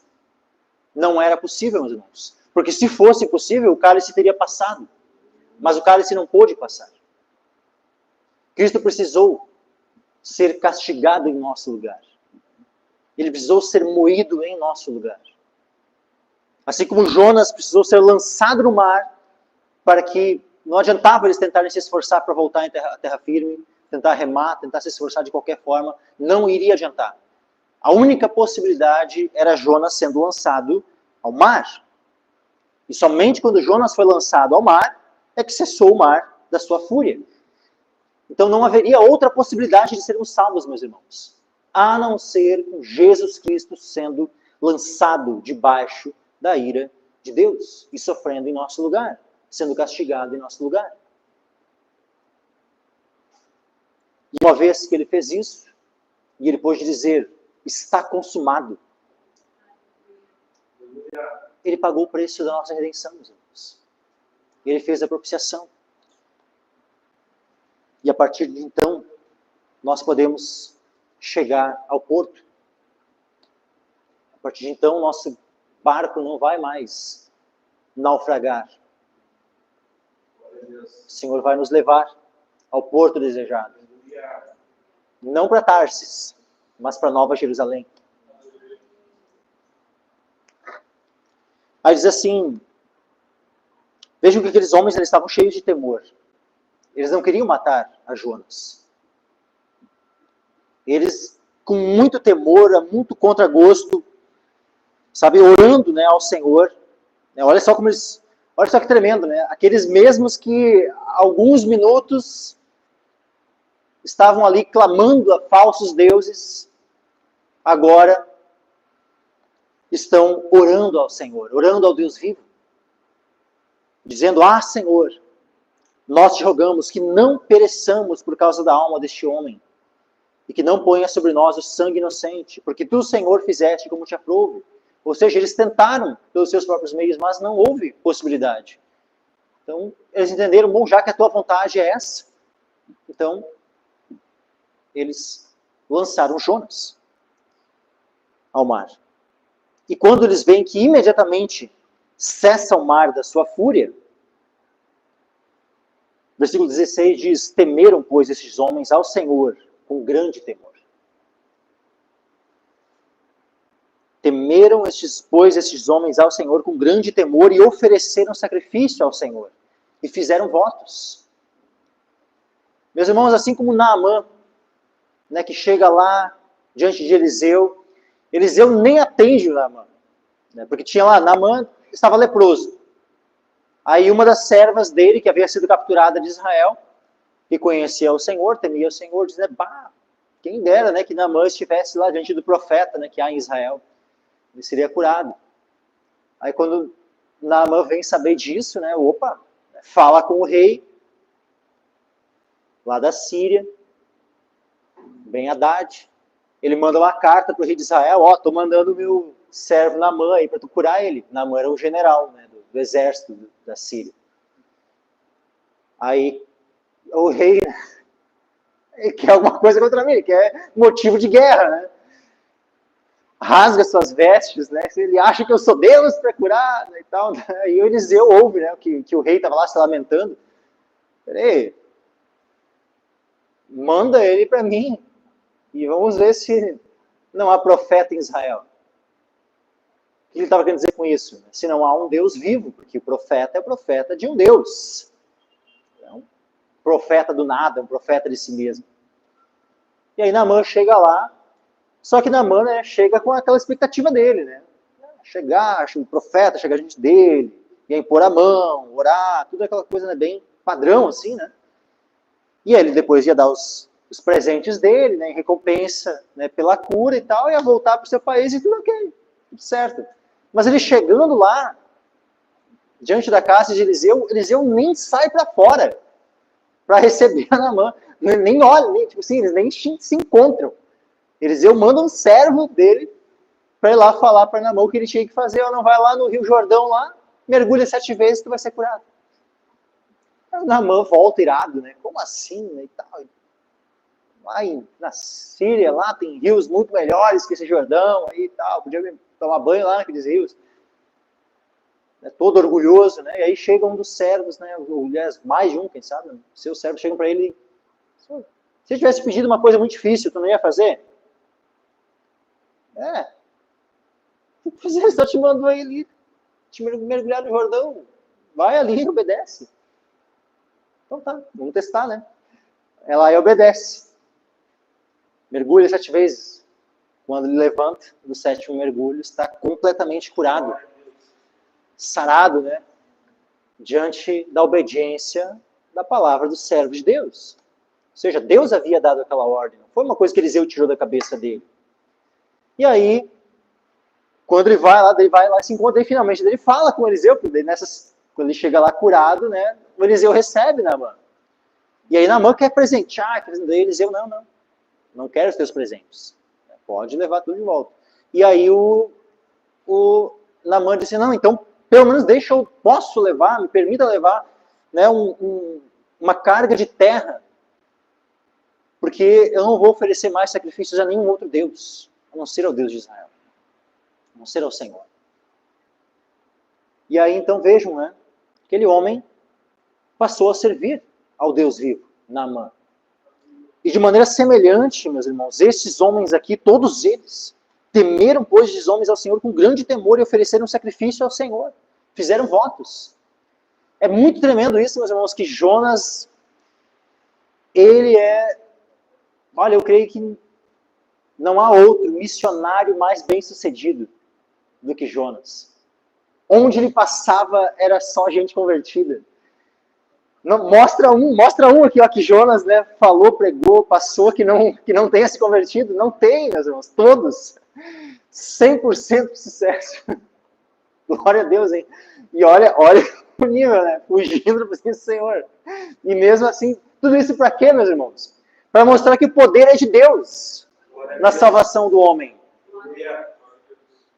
Não era possível, meus irmãos. Porque se fosse possível, o cálice teria passado. Mas o cálice não pôde passar. Cristo precisou ser castigado em nosso lugar. Ele precisou ser moído em nosso lugar. Assim como Jonas precisou ser lançado no mar, para que não adiantava eles tentarem se esforçar para voltar em terra firme, tentar remar, tentar se esforçar de qualquer forma, não iria adiantar. A única possibilidade era Jonas sendo lançado ao mar. E somente quando Jonas foi lançado ao mar, é que cessou o mar da sua fúria. Então não haveria outra possibilidade de sermos salvos, meus irmãos, a não ser com Jesus Cristo sendo lançado debaixo da ira de Deus e sofrendo em nosso lugar, sendo castigado em nosso lugar. E uma vez que ele fez isso, e ele pôde dizer, está consumado, ele pagou o preço da nossa redenção, meus irmãos. Ele fez a propiciação. E a partir de então, nós podemos chegar ao porto. A partir de então, nosso barco não vai mais naufragar. O Senhor vai nos levar ao porto desejado. Não para Tarsis, mas para Nova Jerusalém. Aí diz assim, vejam que aqueles homens eles estavam cheios de temor. Eles não queriam matar a Jonas. Eles, com muito temor, muito contragosto, sabe, orando, né, ao Senhor. Olha só como eles, olha só que tremendo, né? Aqueles mesmos que alguns minutos estavam ali clamando a falsos deuses, agora estão orando ao Senhor, orando ao Deus vivo, dizendo, Senhor, nós te rogamos que não pereçamos por causa da alma deste homem, e que não ponha sobre nós o sangue inocente, porque tu, Senhor, fizeste como te aprouve. Ou seja, eles tentaram pelos seus próprios meios, mas não houve possibilidade. Então, eles entenderam, bom, já que a tua vontade é essa, então, eles lançaram Jonas ao mar. E quando eles veem que imediatamente cessa o mar da sua fúria, versículo 16 diz, temeram, pois, esses homens ao Senhor com grande temor. Temeram, pois, esses homens ao Senhor com grande temor e ofereceram sacrifício ao Senhor. E fizeram votos. Meus irmãos, assim como Naamã, né, que chega lá diante de Eliseu, Eliseu nem atende o Naamã, né, porque tinha lá, Naamã estava leproso. Aí uma das servas dele, que havia sido capturada de Israel, que conhecia o Senhor, temia o Senhor, diz, né, quem dera, né, que Naamã estivesse lá diante do profeta, né, que há em Israel, ele seria curado. Aí quando Naamã vem saber disso, né, fala com o rei, lá da Síria, Ben-Hadad, ele manda uma carta para o rei de Israel, estou mandando o meu servo Naamã aí para tu curar ele. Naamã era o general, né, do exército da Síria. Aí o rei ele quer alguma coisa contra mim, ele quer motivo de guerra, né? Rasga suas vestes, né? Ele acha que eu sou Deus para curar, né, e tal. Aí o Eliseu ouve, né, que o rei estava lá se lamentando. Peraí, manda ele para mim e vamos ver se não há profeta em Israel. O que ele estava querendo dizer com isso? Se não há um Deus vivo, porque o profeta é o profeta de um Deus. Então, profeta do nada, um profeta de si mesmo. E aí Naamã chega lá, só que Naamã, né, chega com aquela expectativa dele, né? Chegar, o profeta, chegar diante dele, e aí pôr a mão, orar, tudo aquela coisa, né, bem padrão assim, né? E aí ele depois ia dar os os presentes dele, né, em recompensa, né, pela cura e tal, ia voltar para o seu país e tudo ok, tudo certo. Mas ele chegando lá, diante da casa de Eliseu, Eliseu nem sai para fora para receber a Naamã. Nem olha, nem, tipo assim, eles nem se encontram. Eliseu manda um servo dele para ir lá falar para Naamã o que ele tinha que fazer. Ou não, vai lá no Rio Jordão, lá, mergulha 7 vezes que tu vai ser curado. Aí o Naamã volta irado, né? Como assim? Né, e tal. Lá na Síria, lá tem rios muito melhores que esse Jordão aí e tal. Podia tomar banho lá naqueles rios. É todo orgulhoso, né? E aí chega um dos servos, né? Mais de um, quem sabe? Seus servos chegam para ele e se eu tivesse pedido uma coisa muito difícil, tu não ia fazer? É. Você só te mandou aí ali, te mergulhar no Jordão. Vai ali e obedece. Então tá, vamos testar, né? Ela aí obedece. Mergulha 7 vezes. Quando ele levanta do 7º mergulho, está completamente curado. Sarado, né? Diante da obediência da palavra do servo de Deus. Ou seja, Deus havia dado aquela ordem. Não foi uma coisa que Eliseu tirou da cabeça dele. E aí, quando ele vai lá, se encontra, e finalmente ele fala com Eliseu, porque quando ele chega lá curado, né? O Eliseu recebe Naamã. E aí Naamã quer presentear, daí Eliseu, não quero os teus presentes. Pode levar tudo de volta. E aí o Naamã disse, não, então pelo menos posso levar, me permita levar, né, uma carga de terra, porque eu não vou oferecer mais sacrifícios a nenhum outro Deus, a não ser ao Deus de Israel, a não ser ao Senhor. E aí então vejam, né, aquele homem passou a servir ao Deus vivo, Naamã. E de maneira semelhante, meus irmãos, estes homens aqui, todos eles, temeram, pois, esses homens ao Senhor com grande temor e ofereceram sacrifício ao Senhor. Fizeram votos. É muito tremendo isso, meus irmãos, que Jonas, olha, eu creio que não há outro missionário mais bem sucedido do que Jonas. Onde ele passava era só gente convertida. Não, mostra um aqui, ó, que Jonas, né, falou, pregou, passou, que não tenha se convertido. Não tem, meus irmãos, todos. 100% de sucesso. Glória a Deus, hein? E olha o nível, né? Fugindo do presença do Senhor. E mesmo assim, tudo isso para quê, meus irmãos? Para mostrar que o poder é de Deus na salvação do homem.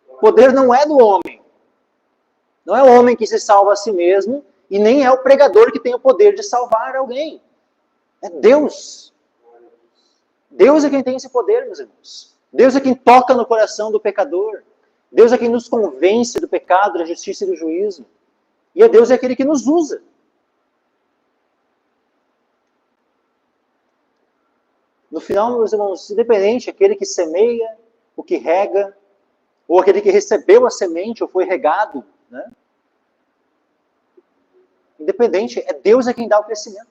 O poder não é do homem. Não é o homem que se salva a si mesmo, e nem é o pregador que tem o poder de salvar alguém. É Deus. Deus é quem tem esse poder, meus irmãos. Deus é quem toca no coração do pecador. Deus é quem nos convence do pecado, da justiça e do juízo. E Deus é aquele que nos usa. No final, meus irmãos, independente, aquele que semeia, o que rega, ou aquele que recebeu a semente ou foi regado, né? Independente, Deus é quem dá o crescimento.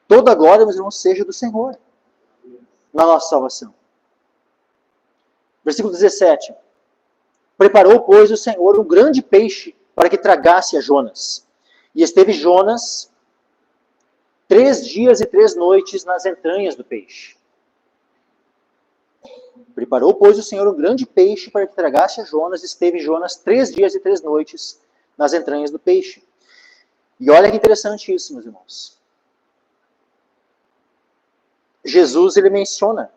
Toda a glória, meus irmãos, seja do Senhor na nossa salvação. Versículo 17. Preparou, pois, o Senhor um grande peixe para que tragasse a Jonas. E esteve Jonas 3 dias e 3 noites nas entranhas do peixe. Preparou, pois, o Senhor um grande peixe para que tragasse a Jonas. E esteve Jonas 3 dias e 3 noites nas entranhas do peixe. E olha que interessante isso, meus irmãos. Jesus, ele menciona.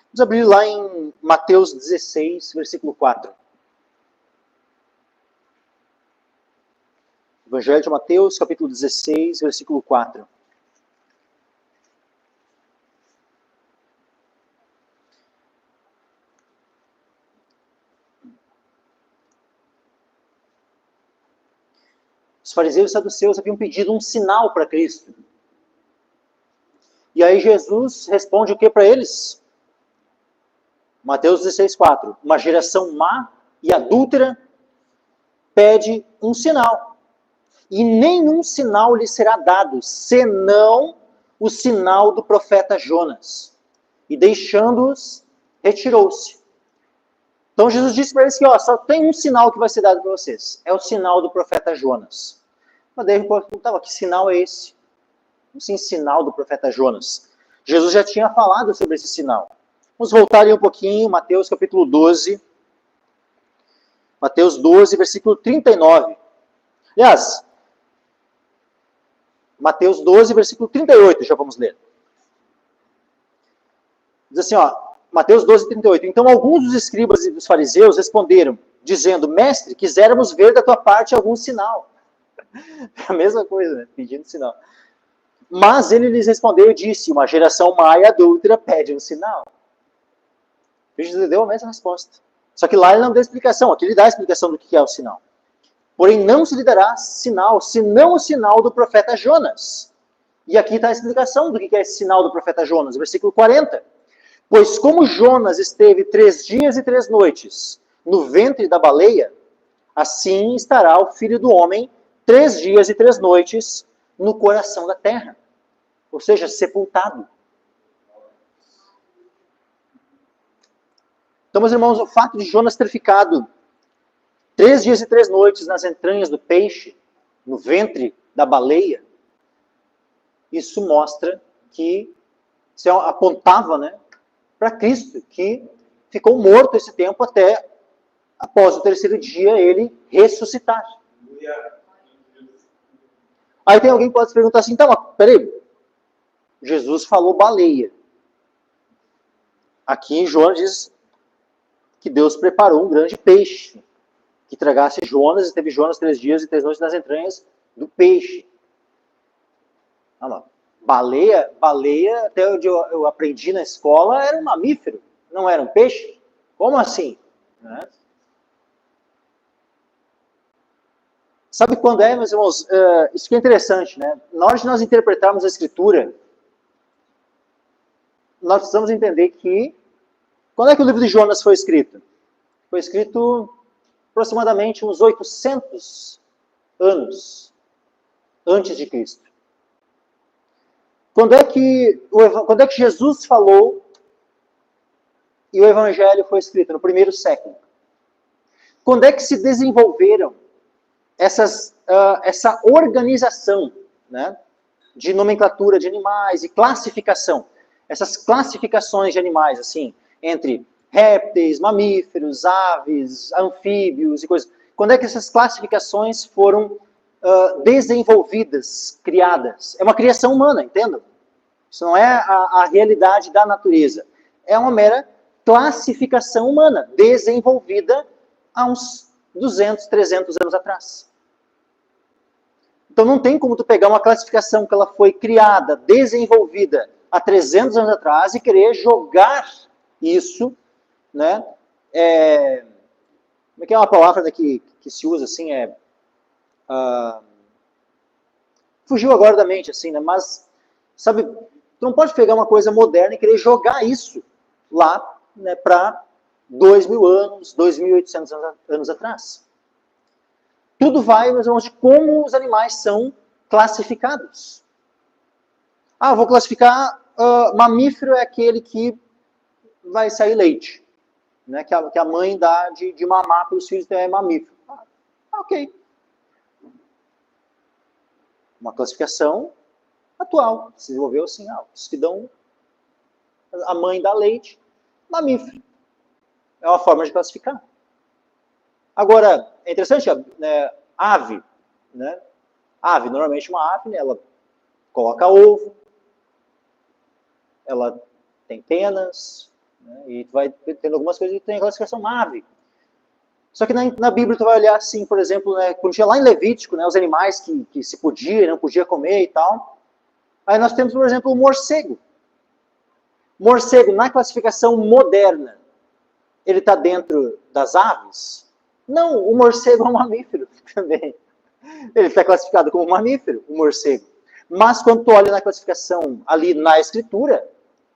Vamos abrir lá em Mateus 16, versículo 4. Evangelho de Mateus, capítulo 16, versículo 4. Os fariseus e saduceus haviam pedido um sinal para Cristo. E aí Jesus responde o que para eles? Mateus 16, 4. Uma geração má e adúltera pede um sinal. E nenhum sinal lhe será dado, senão o sinal do profeta Jonas. E deixando-os, retirou-se. Então Jesus disse para eles que só tem um sinal que vai ser dado para vocês. É o sinal do profeta Jonas. Mas daí a gente pode perguntar, que sinal é esse? Como assim, sinal do profeta Jonas? Jesus já tinha falado sobre esse sinal. Vamos voltar ali um pouquinho, Mateus capítulo 12. Mateus 12, versículo 39. Aliás, Mateus 12, versículo 38, já vamos ler. Diz assim, Mateus 12, 38. Então alguns dos escribas e dos fariseus responderam, dizendo, mestre, quiséramos ver da tua parte algum sinal. É a mesma coisa, né? Pedindo sinal. Mas ele lhes respondeu e disse, uma geração má e adúltera pede um sinal. Jesus deu a mesma resposta. Só que lá ele não deu explicação, aqui ele dá a explicação do que é o sinal. Porém, não se lhe dará sinal, senão o sinal do profeta Jonas. E aqui está a explicação do que é esse sinal do profeta Jonas, versículo 40. Pois como Jonas esteve 3 dias e 3 noites no ventre da baleia, assim estará o Filho do Homem 3 dias e 3 noites no coração da terra. Ou seja, sepultado. Então, meus irmãos, o fato de Jonas ter ficado 3 dias e 3 noites nas entranhas do peixe, no ventre da baleia, isso mostra que, isso apontava, né, para Cristo, que ficou morto esse tempo até, após o 3º dia, ele ressuscitar. Aí tem alguém que pode se perguntar assim, então, peraí, Jesus falou baleia. Aqui em Jonas diz que Deus preparou um grande peixe, que tragasse Jonas, e teve Jonas 3 dias e 3 noites nas entranhas do peixe. Baleia, até onde eu aprendi na escola, era um mamífero, não era um peixe? Como assim? Né? Sabe quando é, meus irmãos? Isso que é interessante, né? Na hora de nós interpretarmos a Escritura, nós precisamos entender que quando é que o livro de Jonas foi escrito? Foi escrito aproximadamente uns 800 anos antes de Cristo. Quando é que Jesus falou e o Evangelho foi escrito? No 1º século. Quando é que se desenvolveram essa organização, né, de nomenclatura de animais e classificação? Essas classificações de animais, assim, entre répteis, mamíferos, aves, anfíbios e coisas. Quando é que essas classificações foram desenvolvidas, criadas? É uma criação humana, entendam? Isso não é a realidade da natureza. É uma mera classificação humana, desenvolvida há uns 200, 300 anos atrás. Então não tem como tu pegar uma classificação que ela foi criada, desenvolvida há 300 anos atrás e querer jogar isso, né? Como é que é uma palavra que se usa assim? Fugiu agora da mente, assim, né? Mas, sabe, tu não pode pegar uma coisa moderna e querer jogar isso lá, né, para 2.000 anos, 2.800 anos atrás. Tudo vai, meus irmãos, de como os animais são classificados. Vou classificar, mamífero é aquele que vai sair leite, né, que a mãe dá de mamar para os filhos, então é mamífero. Ok. Uma classificação atual, se desenvolveu assim, os que dão, a mãe dá leite, mamífero. É uma forma de classificar. Agora, é interessante, né, ave, né? Ave, normalmente uma ave, né, ela coloca ovo, ela tem penas, né, e vai tendo algumas coisas que tem a classificação ave. Só que na Bíblia tu vai olhar assim, por exemplo, né, quando tinha lá em Levítico, né, os animais que se podia, não podia comer e tal. Aí nós temos, por exemplo, o morcego. Morcego, na classificação moderna, ele está dentro das aves? Não, o morcego é um mamífero também. Ele está classificado como mamífero, o morcego. Mas quando tu olha na classificação ali na escritura,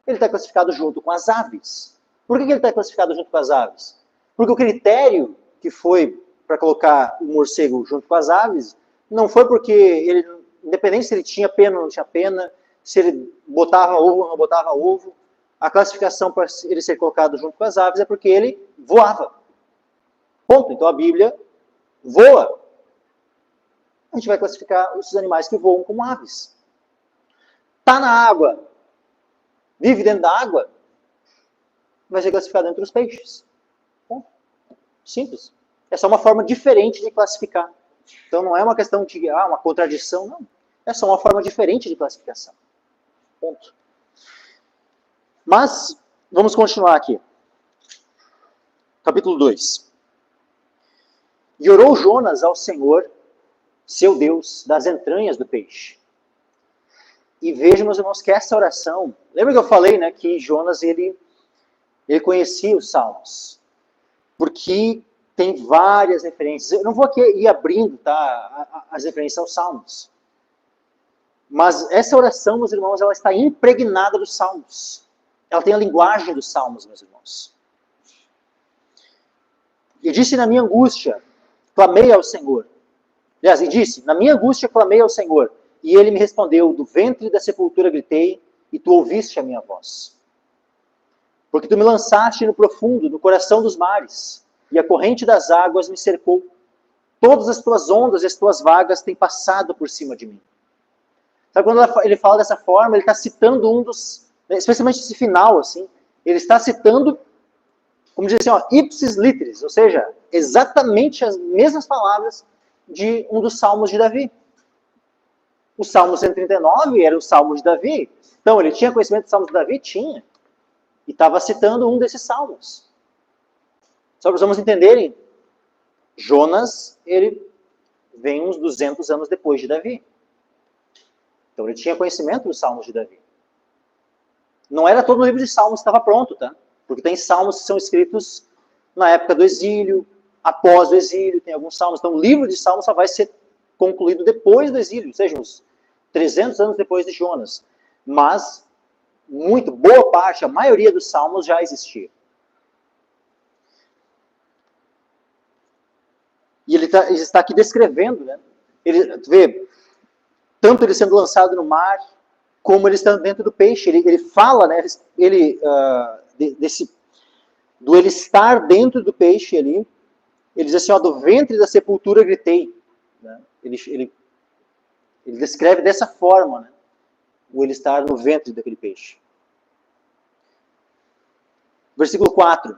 ele está classificado junto com as aves. Por que ele está classificado junto com as aves? Porque o critério que foi para colocar o morcego junto com as aves não foi porque ele, independente se ele tinha pena ou não tinha pena, se ele botava ovo ou não botava ovo, a classificação para ele ser colocado junto com as aves é porque ele voava. Ponto. Então a Bíblia voa. a gente vai classificar os animais que voam como aves. Está na água, vive dentro da água, vai ser classificado entre os peixes. Bom, simples. É só uma forma diferente de classificar. Então não é uma questão de uma contradição, não. É só uma forma diferente de classificação. Ponto. Mas, vamos continuar aqui. Capítulo 2. E orou Jonas ao Senhor, seu Deus, das entranhas do peixe. E vejam, meus irmãos, que essa oração... Lembra que eu falei, né, que Jonas, ele conhecia os Salmos. Porque tem várias referências. Eu não vou aqui ir abrindo, tá, as referências aos Salmos. Mas essa oração, meus irmãos, ela está impregnada dos Salmos. Ela tem a linguagem dos Salmos, meus irmãos. E disse na minha angústia, clamei ao Senhor. Aliás, e disse, na minha angústia clamei ao Senhor. E ele me respondeu, do ventre da sepultura gritei, e tu ouviste a minha voz. Porque tu me lançaste no profundo, no coração dos mares, e a corrente das águas me cercou. Todas as tuas ondas e as tuas vagas têm passado por cima de mim. Sabe, quando ele fala dessa forma, ele está citando um dos, especialmente esse final, assim, ele está citando, como diz assim, ipsis literis, ou seja, exatamente as mesmas palavras de um dos salmos de Davi. O Salmo 139 era o Salmo de Davi, então ele tinha conhecimento dos salmos de Davi? Tinha. E estava citando um desses salmos. Só para vocês entenderem, Jonas, ele vem uns 200 anos depois de Davi. Então ele tinha conhecimento dos salmos de Davi. Não era todo o livro de salmos que estava pronto, tá? Porque tem salmos que são escritos na época do exílio, após o exílio, tem alguns salmos. Então o livro de salmos só vai ser concluído depois do exílio, ou seja, uns 300 anos depois de Jonas. Mas, boa parte, a maioria dos salmos já existia. E ele está aqui descrevendo, né? Ele vê, tanto ele sendo lançado no mar, como ele estando dentro do peixe. Ele fala, né? Do ele estar dentro do peixe ali. Ele diz assim, do ventre da sepultura gritei. Né? Ele descreve dessa forma, né? O ele estar no ventre daquele peixe. Versículo 4.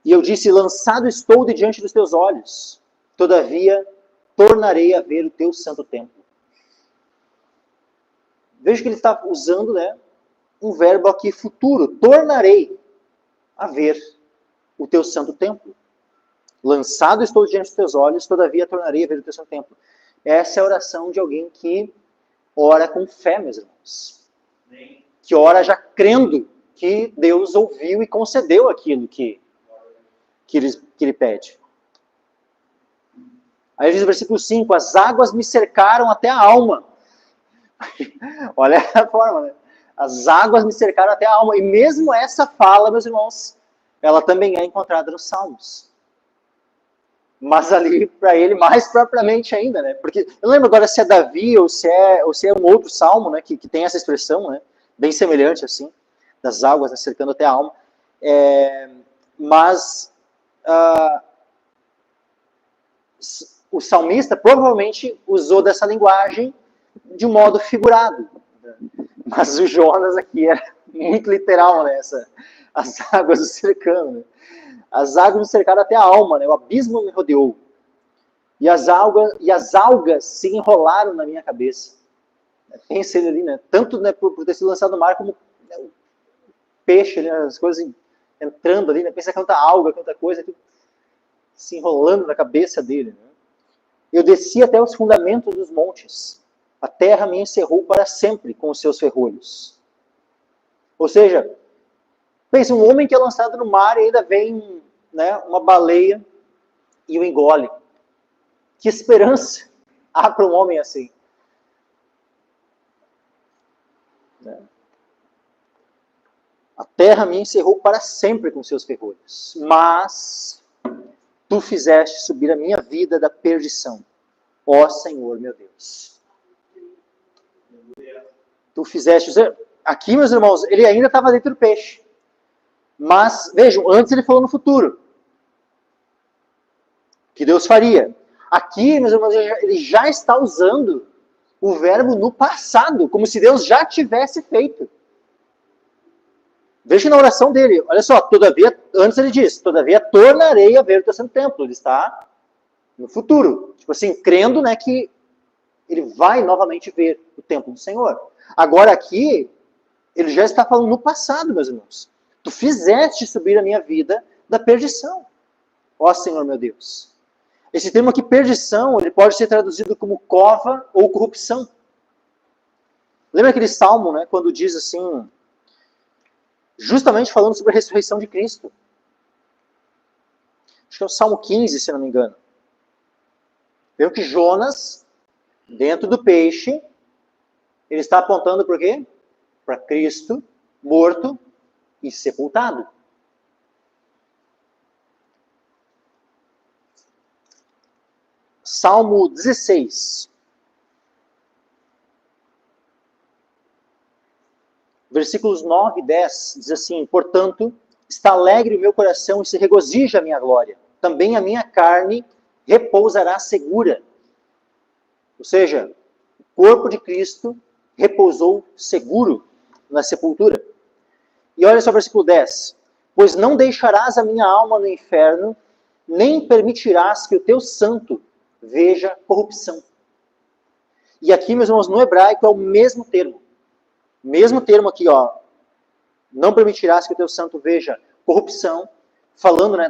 E eu disse, lançado estou de diante dos teus olhos, todavia tornarei a ver o teu santo templo. Veja que ele está usando, né, um verbo aqui futuro, tornarei a ver o teu santo templo. Lançado estou diante dos teus olhos, todavia tornarei a ver o teu santo templo. Essa é a oração de alguém que ora com fé, meus irmãos. Que ora já crendo que Deus ouviu e concedeu aquilo que ele pede. Aí diz o versículo 5, as águas me cercaram até a alma. Olha a forma, né? As águas me cercaram até a alma. E mesmo essa fala, meus irmãos, ela também é encontrada nos Salmos. Mas ali, para ele, mais propriamente ainda, né? Porque eu não lembro agora se é Davi ou se é um outro salmo, né? Que tem essa expressão, né? Bem semelhante, assim, das águas, né, cercando até a alma. Mas o salmista provavelmente usou dessa linguagem de um modo figurado. Mas o Jonas aqui era muito literal, né? As águas o cercando, né? As águas me cercaram até a alma, né? O abismo me rodeou. E as algas se enrolaram na minha cabeça. Pensa ele ali, né? Tanto, né, por ter sido lançado no mar, como, né, o peixe, né, as coisas entrando ali, né? Pensa quanta alga, quanta coisa, tudo se enrolando na cabeça dele. Né? Eu desci até os fundamentos dos montes. A terra me encerrou para sempre com os seus ferrolhos. Ou seja, pensa, um homem que é lançado no mar e ainda vem, né, uma baleia e o engole. Que esperança há para um homem assim? A terra me encerrou para sempre com seus ferrolhos. Mas tu fizeste subir a minha vida da perdição. Ó Senhor, meu Deus. Tu fizeste... Aqui, meus irmãos, ele ainda estava dentro do peixe. Mas, vejam, antes ele falou no futuro. que Deus faria. Aqui, meus irmãos, ele já está usando o verbo no passado, como se Deus já tivesse feito. Veja na oração dele, olha só, todavia, antes ele diz, todavia tornarei a ver o teu santo templo. Ele está no futuro, tipo assim, crendo, né, que ele vai novamente ver o templo do Senhor. Agora aqui, ele já está falando no passado, meus irmãos. Tu fizeste subir a minha vida da perdição, ó Senhor meu Deus. Esse termo aqui, perdição, ele pode ser traduzido como cova ou corrupção. Lembra aquele salmo, né, quando diz assim, justamente falando sobre a ressurreição de Cristo. Acho que é o Salmo 15, se não me engano. Vejam que Jonas, dentro do peixe, ele está apontando por quê? Para Cristo, morto e sepultado. Salmo 16. Versículos 9 e 10 diz assim, portanto, está alegre o meu coração e se regozija a minha glória. Também a minha carne repousará segura. Ou seja, o corpo de Cristo repousou seguro na sepultura. E olha só o versículo 10. Pois não deixarás a minha alma no inferno, nem permitirás que o teu santo veja corrupção. E aqui, meus irmãos, no hebraico é o mesmo termo. Mesmo termo aqui, ó. Não permitirás que o teu santo veja corrupção, falando, né,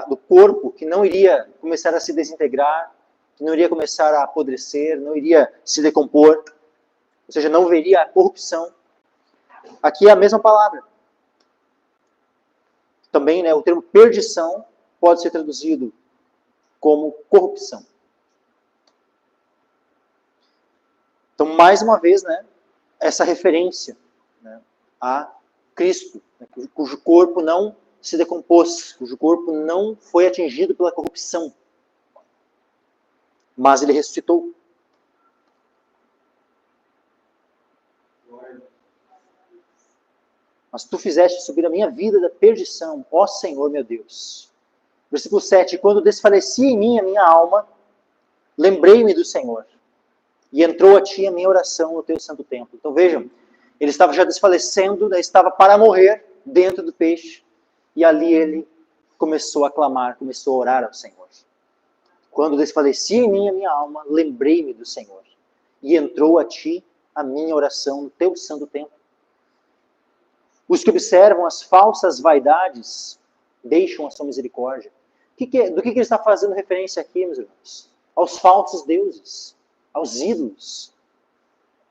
do corpo que não iria começar a se desintegrar, que não iria começar a apodrecer, não iria se decompor, ou seja, não veria a corrupção. Aqui é a mesma palavra. Também, né, o termo perdição pode ser traduzido como corrupção. Então, mais uma vez, né, essa referência, né, a Cristo, né, cujo corpo não se decompôs, cujo corpo não foi atingido pela corrupção, mas ele ressuscitou. Mas tu fizeste subir a minha vida da perdição, ó Senhor meu Deus. Versículo 7, quando desfalecia em mim a minha alma, lembrei-me do Senhor, e entrou a ti a minha oração no teu santo templo. Então vejam, ele estava já desfalecendo, né, estava para morrer dentro do peixe, e ali ele começou a clamar, começou a orar ao Senhor. Quando desfalecia em mim a minha alma, lembrei-me do Senhor, e entrou a ti a minha oração no teu santo templo. Os que observam as falsas vaidades deixam a sua misericórdia. Do que ele está fazendo referência aqui, meus irmãos? Aos falsos deuses, aos ídolos.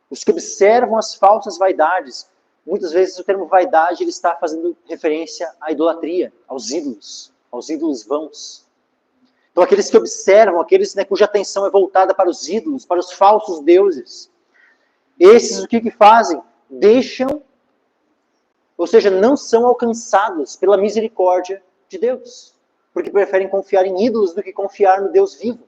Os que observam as falsas vaidades. Muitas vezes o termo vaidade ele está fazendo referência à idolatria, aos ídolos vãos. Então aqueles que observam, aqueles, né, cuja atenção é voltada para os ídolos, para os falsos deuses, esses o que fazem? Deixam, ou seja, não são alcançados pela misericórdia de Deus, porque preferem confiar em ídolos do que confiar no Deus vivo.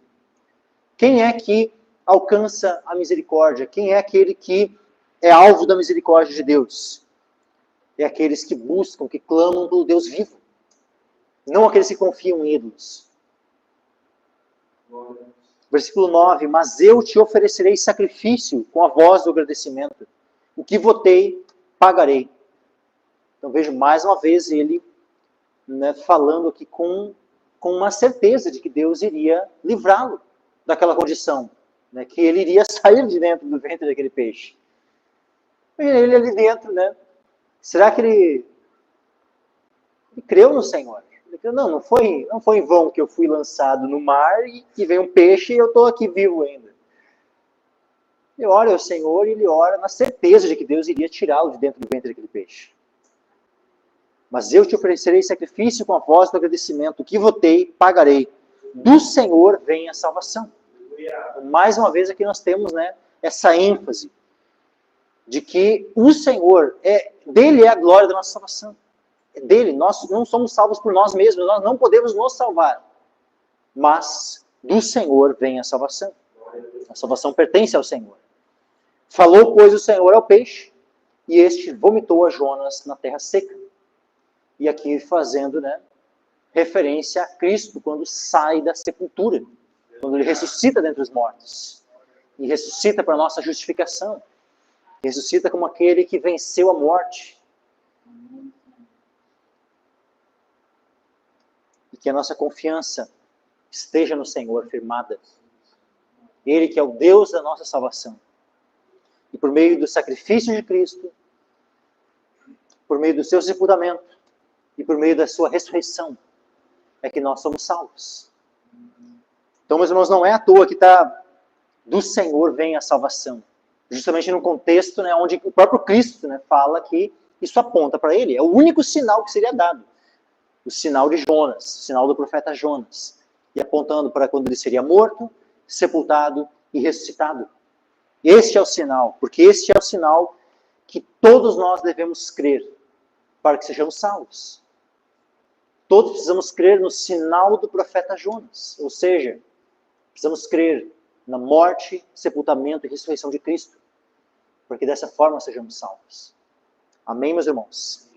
Quem é que alcança a misericórdia? Quem é aquele que é alvo da misericórdia de Deus? É aqueles que buscam, que clamam pelo Deus vivo, não aqueles que confiam em ídolos. Versículo 9, mas eu te oferecerei sacrifício com a voz do agradecimento. O que votei, pagarei. Então vejo mais uma vez ele, né, falando aqui com uma certeza de que Deus iria livrá-lo daquela condição, né, que ele iria sair de dentro do ventre daquele peixe. E ele ali dentro, né, será que ele creu no Senhor? Ele creu, não foi em vão que eu fui lançado no mar e que veio um peixe e eu estou aqui vivo ainda. Ele ora ao Senhor e ele ora na certeza de que Deus iria tirá-lo de dentro do ventre daquele peixe. Mas eu te oferecerei sacrifício com a voz do agradecimento. O que votei, pagarei. Do Senhor vem a salvação. Mais uma vez aqui nós temos, né, essa ênfase de que o Senhor, dele é a glória da nossa salvação. É dele, nós não somos salvos por nós mesmos, nós não podemos nos salvar. Mas do Senhor vem a salvação. A salvação pertence ao Senhor. Falou, pois, o Senhor ao peixe, e este vomitou a Jonas na terra seca. E aqui fazendo, né, referência a Cristo quando sai da sepultura, quando ele ressuscita dentre os mortos. E ressuscita para a nossa justificação. Ressuscita como aquele que venceu a morte. E que a nossa confiança esteja no Senhor firmada. Ele que é o Deus da nossa salvação. E por meio do sacrifício de Cristo, por meio do seu sepultamento e por meio da sua ressurreição, é que nós somos salvos. Então, meus irmãos, não é à toa que do Senhor vem a salvação. Justamente num contexto, né, onde o próprio Cristo, né, fala que isso aponta para ele. É o único sinal que seria dado. O sinal de Jonas, o sinal do profeta Jonas. E apontando para quando ele seria morto, sepultado e ressuscitado. Este é o sinal, porque este é o sinal que todos nós devemos crer para que sejamos salvos. Todos precisamos crer no sinal do profeta Jonas, ou seja, precisamos crer na morte, sepultamento e ressurreição de Cristo, para que dessa forma sejamos salvos. Amém, meus irmãos?